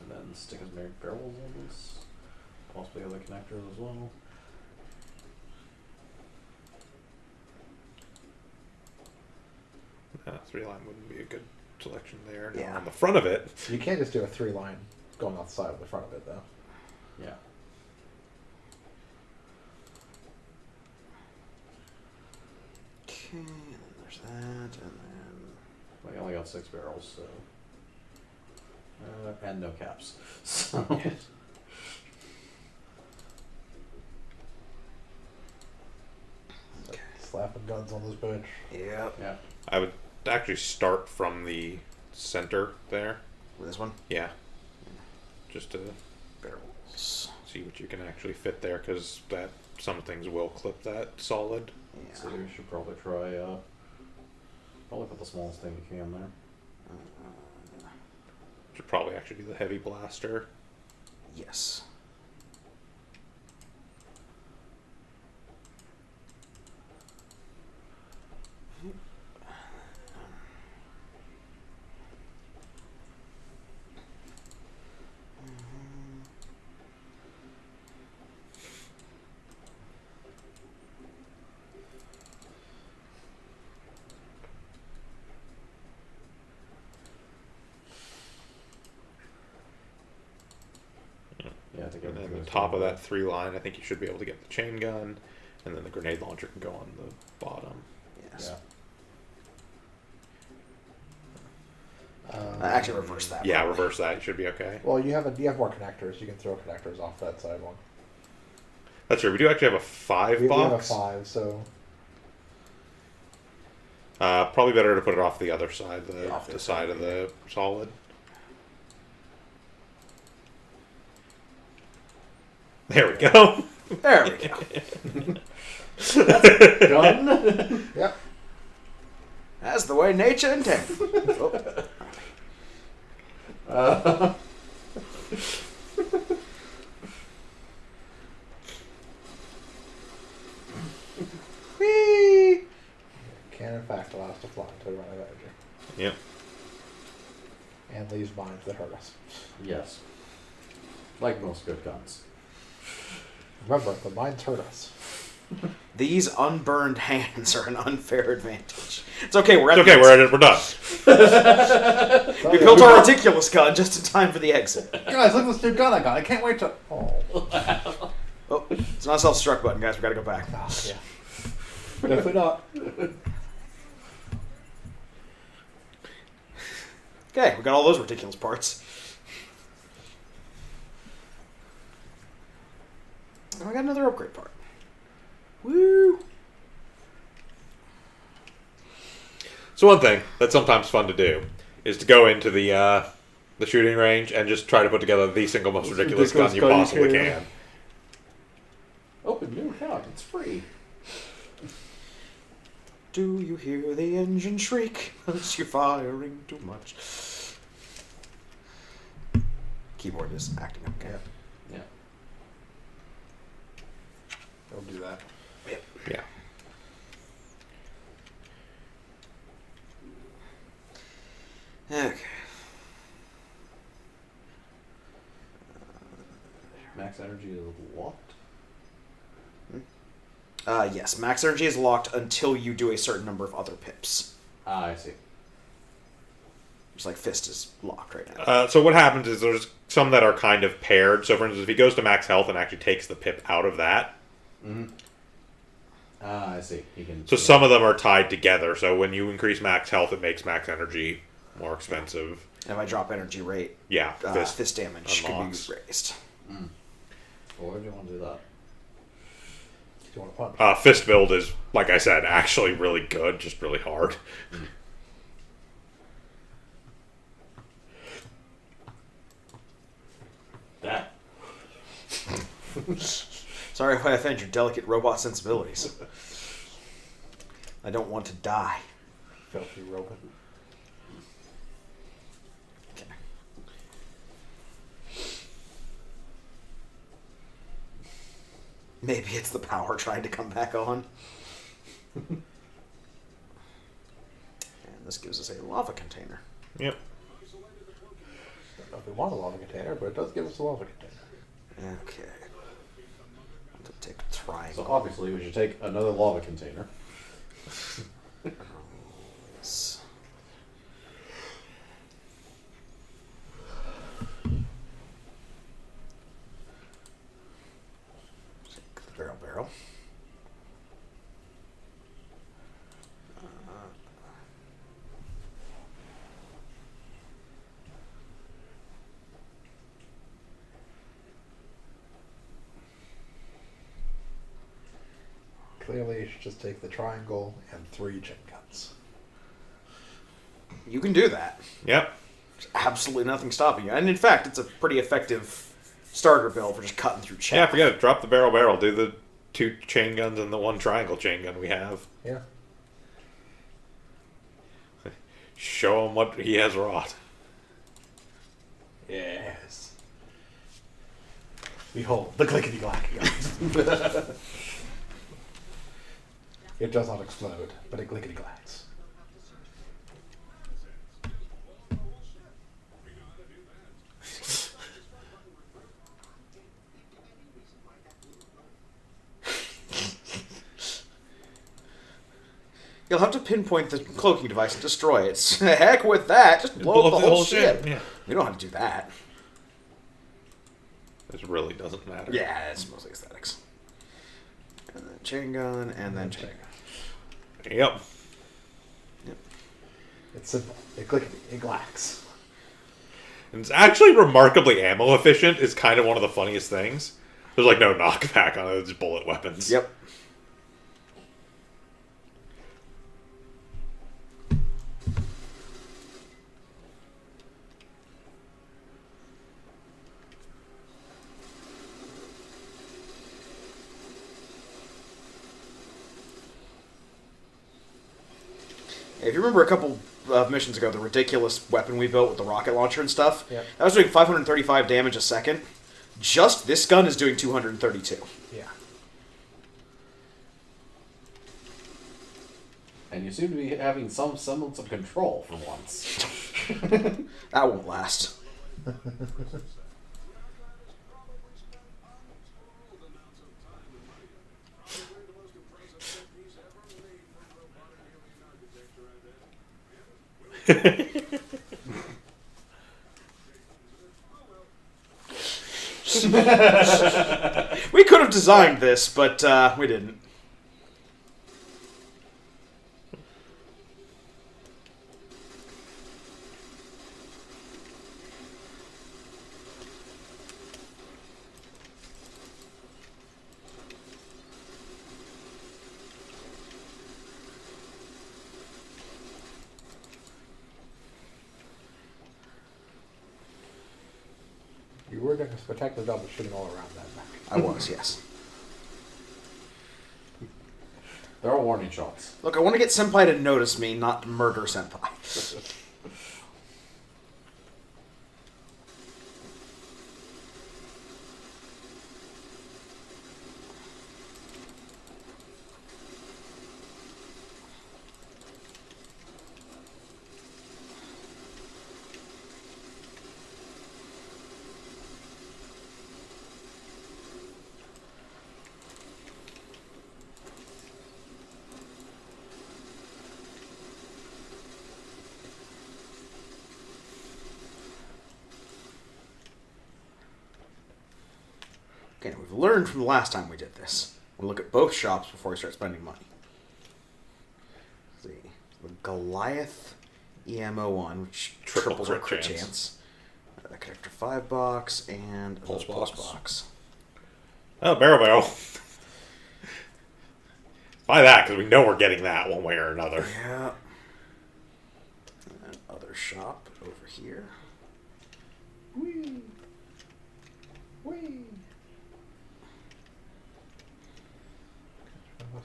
And then stick as many barrels in this. Possibly other connectors as well. Three line wouldn't be a good selection there. Yeah. On the front of it, You can't just do a 3 line going off the side of the front of it, though. Yeah. Okay, and then there's that, and then Well, you only got 6 barrels, so. And no caps. So. Slapping guns on this bitch. yep, Yeah. I would actually start from the center there. with this one, Yeah. Just to barrels. see what you can actually fit there, because that some things will clip that solid. Yeah. So you should probably try, probably put the smallest thing you can there. Should probably actually be the heavy blaster. Yes. Yeah, I think And then everything the is top of really that 3 line, I think you should be able to get the chain gun, and then the grenade launcher can go on the bottom. Yes. Yeah. Actually, reverse that. Yeah, probably. reverse that. You should be okay. Well, you have more connectors. You can throw connectors off that side one. That's true. We do actually have a 5 We have a box. 5, so Probably better to put it off the other side, the Off the side of the solid. There we go. There we go. Done? yep. That's the way nature intended. Oh. good amount of energy. Yep. And leaves mines that hurt us. Yes. Like most good guns. Remember, the mines hurt us. These unburned hands are an unfair advantage. It's okay, we're at It's the okay, exit. we're done. We built our ridiculous gun just in time for the exit. Guys, look at this new gun I got. I can't wait to... Oh. Oh, it's not a self-destruct button, guys. We gotta go back. Ah, yeah. Definitely not. Okay, we got all those ridiculous parts. And we got another upgrade part. Woo! So one thing that's sometimes fun to do is to go into the shooting range and just try to put together the single most ridiculous gun you possibly can. Open new account. It's free. Do you hear the engine shriek as you're firing too much? Keyboard is acting up again. Yeah. Don't do that. Yep. Yeah. Okay. Max energy is locked. Yes, max energy is locked until you do a certain number of other pips. Ah, I see. Just like fist is locked right now. So what happens is there's some that are kind of paired. So for instance, if he goes to max health and actually takes the pip out of that, Ah, I see. You can. so some of them are tied together. So when you increase max health, it makes max energy more expensive. And if I drop energy rate, Yeah, fist damage unlocks. could be raised. Well, why do you want to do that? Do you want to punch? Fist build is, like I said, actually really good, just really hard. That. Sorry if I offend your delicate robot sensibilities. I don't want to die. Filthy robot. Okay. Maybe it's the power trying to come back on. And this gives us a lava container. Yep. Don't know if we want a lava container, but it does give us a lava container. Okay. To take a triangle. So obviously, we should take another lava container. Take the barrel. Clearly, you should just take the triangle and 3 gin guns. You can do that. Yep. There's absolutely nothing stopping you. And in fact, it's a pretty effective starter build for just cutting through Yeah, chaff. forget it. Drop the barrel. Do the 2 chain guns and the 1 triangle chain gun we have. Yeah. Show him what he has wrought. Yes. Behold, the clickety-clack gun. It does not explode, but it clickety-clacks. You'll have to pinpoint the cloaking device and destroy it. Heck with that. Just blow up the whole ship. Yeah. We don't have to do that. This really doesn't matter. Yeah, it's mostly aesthetics. And then chain gun, and then chain gun. Yep. It's simple. It clickety-clacks. And it's actually remarkably ammo efficient. Is kind of one of the funniest things. There's like no knockback on it. It's just bullet weapons. Yep. If you remember a couple of missions ago, the ridiculous weapon we built with the rocket launcher and stuff, Yep. that was doing 535 damage a second. Just this gun is doing 232. Yeah. And you seem to be having some semblance of control for once. That won't last. We could have designed this, but we didn't. You were doing a spectacular job of shooting all around that back. I was, yes. There are warning shots. Look, I want to get Senpai to notice me, not to murder Senpai. Okay, we've learned from the last time we did this. We look at both shops before we start spending money. Let's see, the Goliath EMO1, which Triple triples our crit crit chance. chance. The Connector 5 box and a Pulse Pulse box. box. Oh, barrel. Buy that, because we know we're getting that one way or another. Yeah. And other shop over here. Whee! Whee!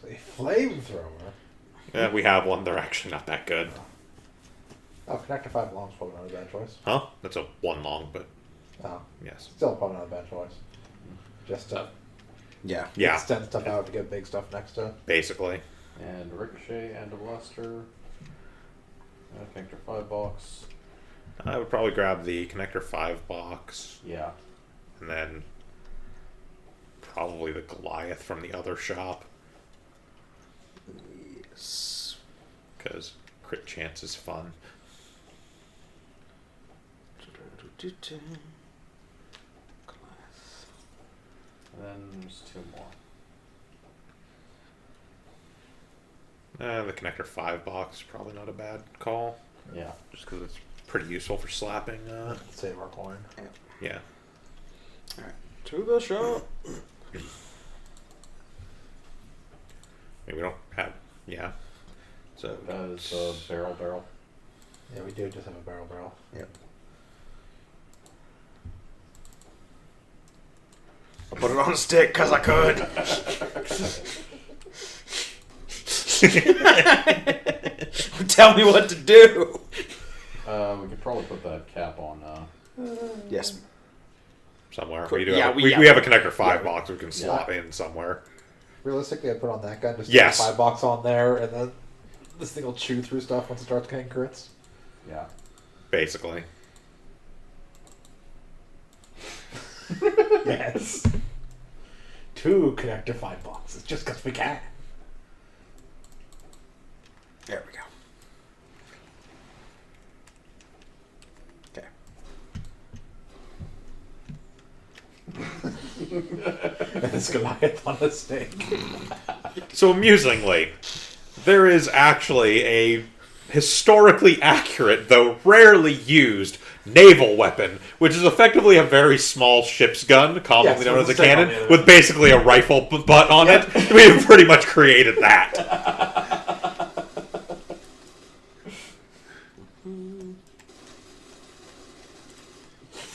A flamethrower. Yeah, we have one. They're actually not that good. Oh, Connector 5 long's probably not a bad choice. Huh? That's a one long, but Oh, yes. still probably not a bad choice. Just to Yeah. Yeah, extend stuff out to get big stuff next to it. basically. And a Ricochet and a Blaster. And a Connector 5 box. I would probably grab the Connector 5 box, Yeah. and then probably the Goliath from the other shop, Yes. because crit chance is fun. And then there's two more. The Connector 5 box is probably not a bad call, Yeah. just because it's pretty useful for slapping. Save our coin. Yeah. Alright. To the shop. I mean, we don't have... Yeah. So... That is a barrel. Yeah, we do just have a barrel. Yep. I put it on a stick because I could. Tell me what to do. We could probably put that cap on. Yes. somewhere. Cool. We do Yeah, have, we- we, yeah. we have a Connector 5 Yeah. box we can slot in somewhere. Realistically, I'd put on that gun, just Yes. stick a 5 box on there, and then this thing will chew through stuff once it starts getting crits. Yeah. Basically. Yes. 2 Connector 5 boxes, just because we can. There we go. Okay. And this Goliath on a stake. So amusingly, there is actually a historically accurate, though rarely used, naval weapon, which is effectively a very small ship's gun, commonly Yes, known as with a a stick on cannon, the end of with it. basically a rifle butt on Yep. it. We have pretty much created that.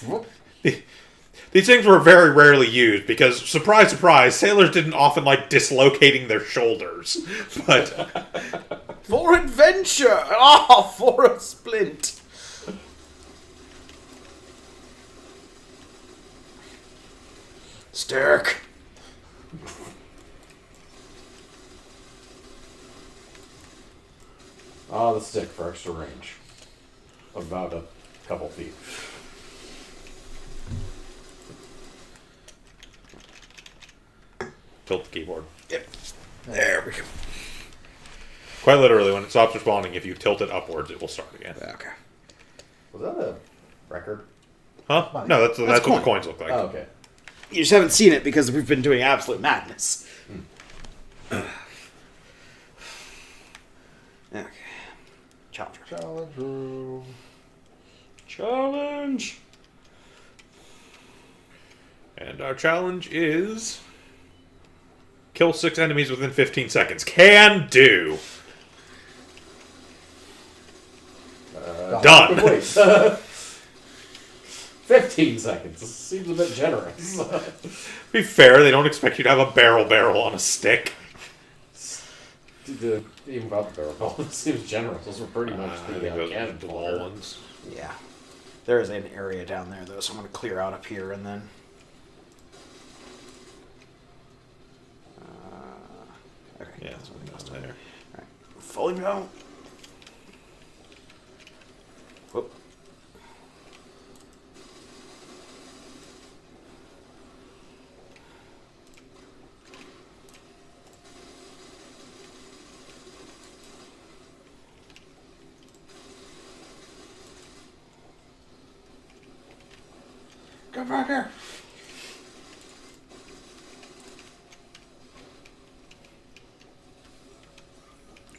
Whoop. These things were very rarely used because, surprise, surprise, sailors didn't often like dislocating their shoulders. But For adventure! Oh, for a splint! Stirk! Draw the stick for extra range. About a couple feet. Tilt the keyboard. Yep. There we go. Quite literally, when it stops responding, if you tilt it upwards, it will start again. Okay. Was that a record? Huh? No, that's what coin. the coins look like. Oh, okay. You just haven't seen it because we've been doing absolute madness. Okay. Challenger. Challenge room. Challenge. And our challenge is... kill 6 enemies within 15 seconds. Can do! Done! Wait. 15 seconds. This seems a bit generous. Be fair, they don't expect you to have a barrel on a stick. Even about the barrel, this seems generous. Those were pretty much I think those are cannon the fodder. wall ones. Yeah. There is an area down there, though, so I'm going to clear out up here and then... okay. Yeah, that's what that's there. Alright. Fully down. Whoop. Come back here.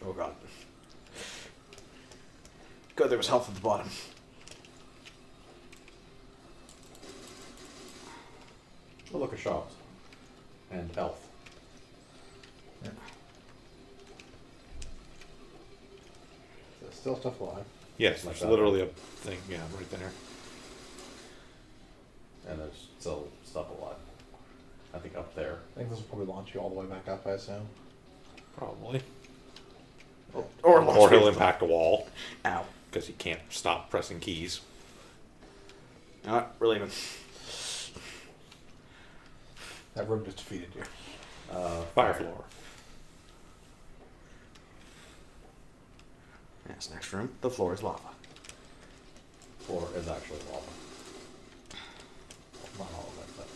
Oh god. Good, there was health at the bottom. Oh, look at shops. And health. There's still stuff alive. Yes, Like there's that. literally a thing, yeah, right there. And there's still stuff alive. I think up there. I think this will probably launch you all the way back up, I assume. Probably. Or Or he'll impact a wall, Ow. because he can't stop pressing keys. Alright, we're leaving. That room just defeated you. Fire floor. Yes, next room. The floor is lava. Floor is actually lava. Not all of it, but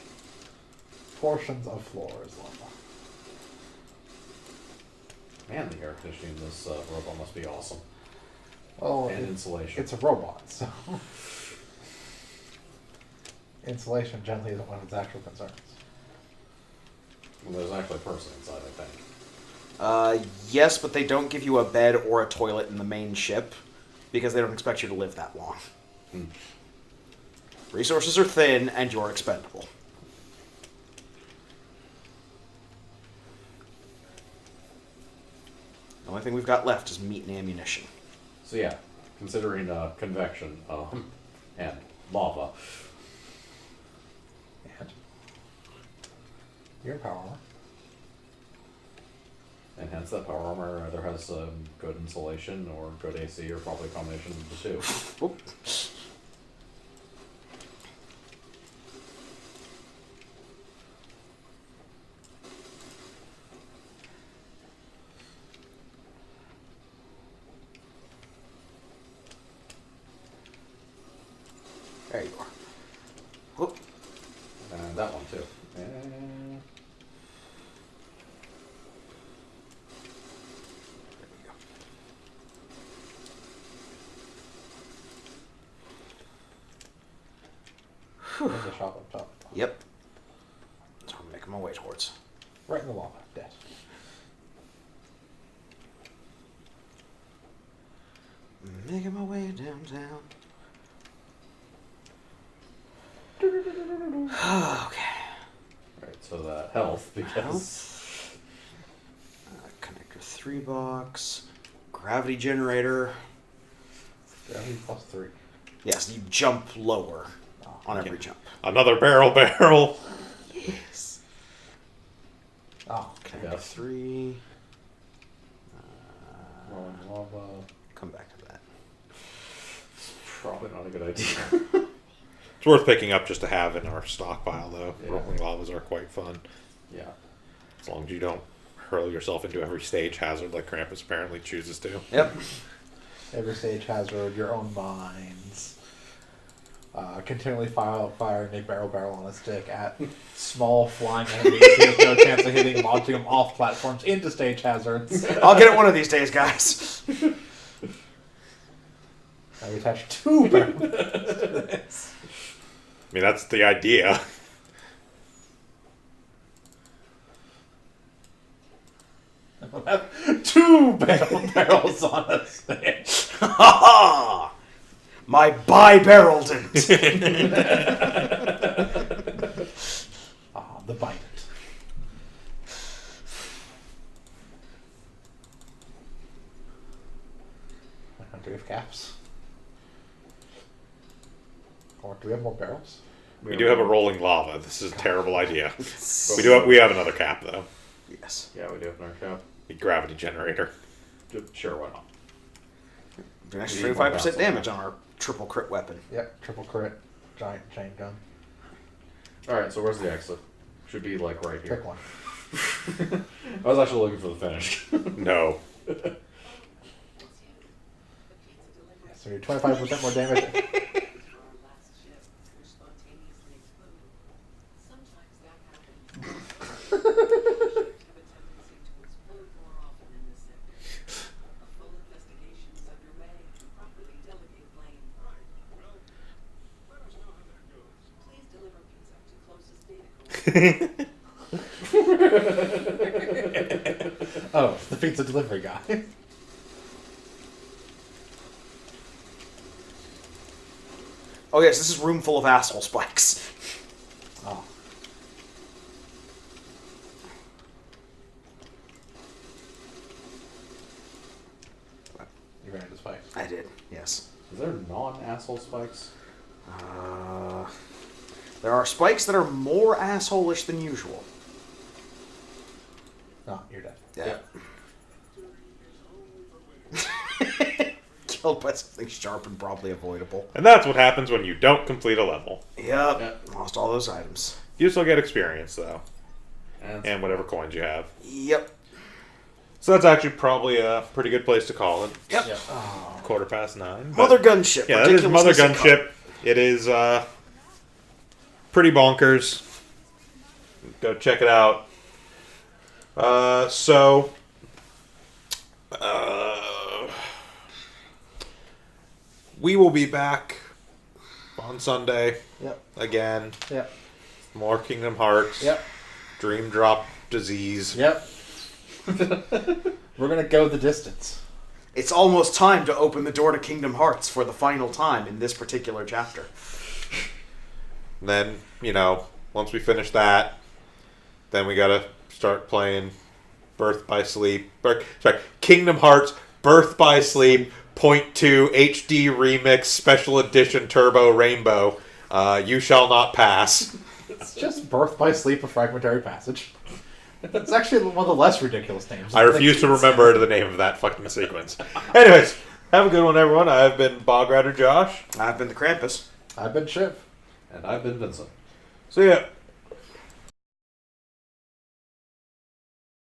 portions of floor is lava. Man, the air conditioning in this robot must be awesome. Well, And insulation. it's a robot, so insulation generally isn't one of its actual concerns. Well, there's actually a person inside, I think. Yes, but they don't give you a bed or a toilet in the main ship because they don't expect you to live that long. Resources are thin and you're expendable. The only thing we've got left is meat and ammunition. So yeah, considering convection and lava, And your power armor. and hence that power armor either has good insulation or good AC or probably a combination of the two. Whoop. There you are. Whoop. And that one too. And There's a shop up top. Yep. That's what I'm making my way towards. Right in the lava. Dead. Making my way downtown. Okay. right, so that health because Health. Connector 3 box. Gravity generator. Gravity +3. Yes, you jump lower on every jump. Another barrel. Yes. Oh, Connector Yes. 3. rolling lava. Come back to that. Probably not a good idea. It's worth picking up just to have in our stockpile, though. Yeah. Rolling lavas are quite fun. Yeah. As long as you don't hurl yourself into every stage hazard like Krampus apparently chooses to. Yep. Every stage hazard, your own mines. Continually firing a barrel on a stick at small flying enemies. There's no chance of hitting, launching them off platforms into stage hazards. I'll get it one of these days, guys. I attach 2 barrels. I mean, that's the idea. I'll have 2 barrels on a stick. Ha ha! My bi-barreled. The bite. Do we have caps? Or do we have more barrels? We do have a rolling lava. This is a terrible idea. We have another cap though. Yes. Yeah, we do have another cap. The gravity generator. Sure, why not? Do an extra We need more 25% bounce on damage that. on our triple crit weapon. Yep, triple crit, giant chain gun. Alright, so where's the exit? Should be like right here. Pick one. I was actually looking for the finish. No. So you're 25% more damage. Our last ship will spontaneously explode. Sometimes that happens. Ships have a tendency to explode more often in this sector. A full investigation is underway to properly delegate blame. Well, let us know how that goes. Please deliver pizza to closest data coordinator. Oh, the pizza delivery guy. Oh yes, this is room full of asshole spikes. Oh. You ran into spikes. I did, yes. Is there non-asshole spikes? There are spikes that are more asshole-ish than usual. No, you're dead. Yeah. Killed by something sharp and probably avoidable. And that's what happens when you don't complete a level. Yep. Yep. Lost all those items. You still get experience though, And and whatever coins you have. Yep. So that's actually probably a pretty good place to call it. Yep. Yep. 9:15. but- Mother gunship. Yeah, that is Mother ridiculously Gunship. It is pretty bonkers. Go check it out. We will be back on Sunday Yep. again. Yep. More Kingdom Hearts. Yep. Dream Drop Disease. Yep. We're gonna go the distance. It's almost time to open the door to Kingdom Hearts for the final time in this particular chapter. And then, once we finish that, then we gotta start playing Birth by Sleep. Kingdom Hearts Birth by Sleep .2 HD Remix Special Edition Turbo Rainbow. You shall not pass. It's just Birth by Sleep, a fragmentary passage. It's actually one of the less ridiculous names. I refuse to remember the name of that fucking sequence. Anyways, have a good one, everyone. I've been Bog Rider Josh. I've been the Krampus. I've been Shiv. I've been Vincent. See ya.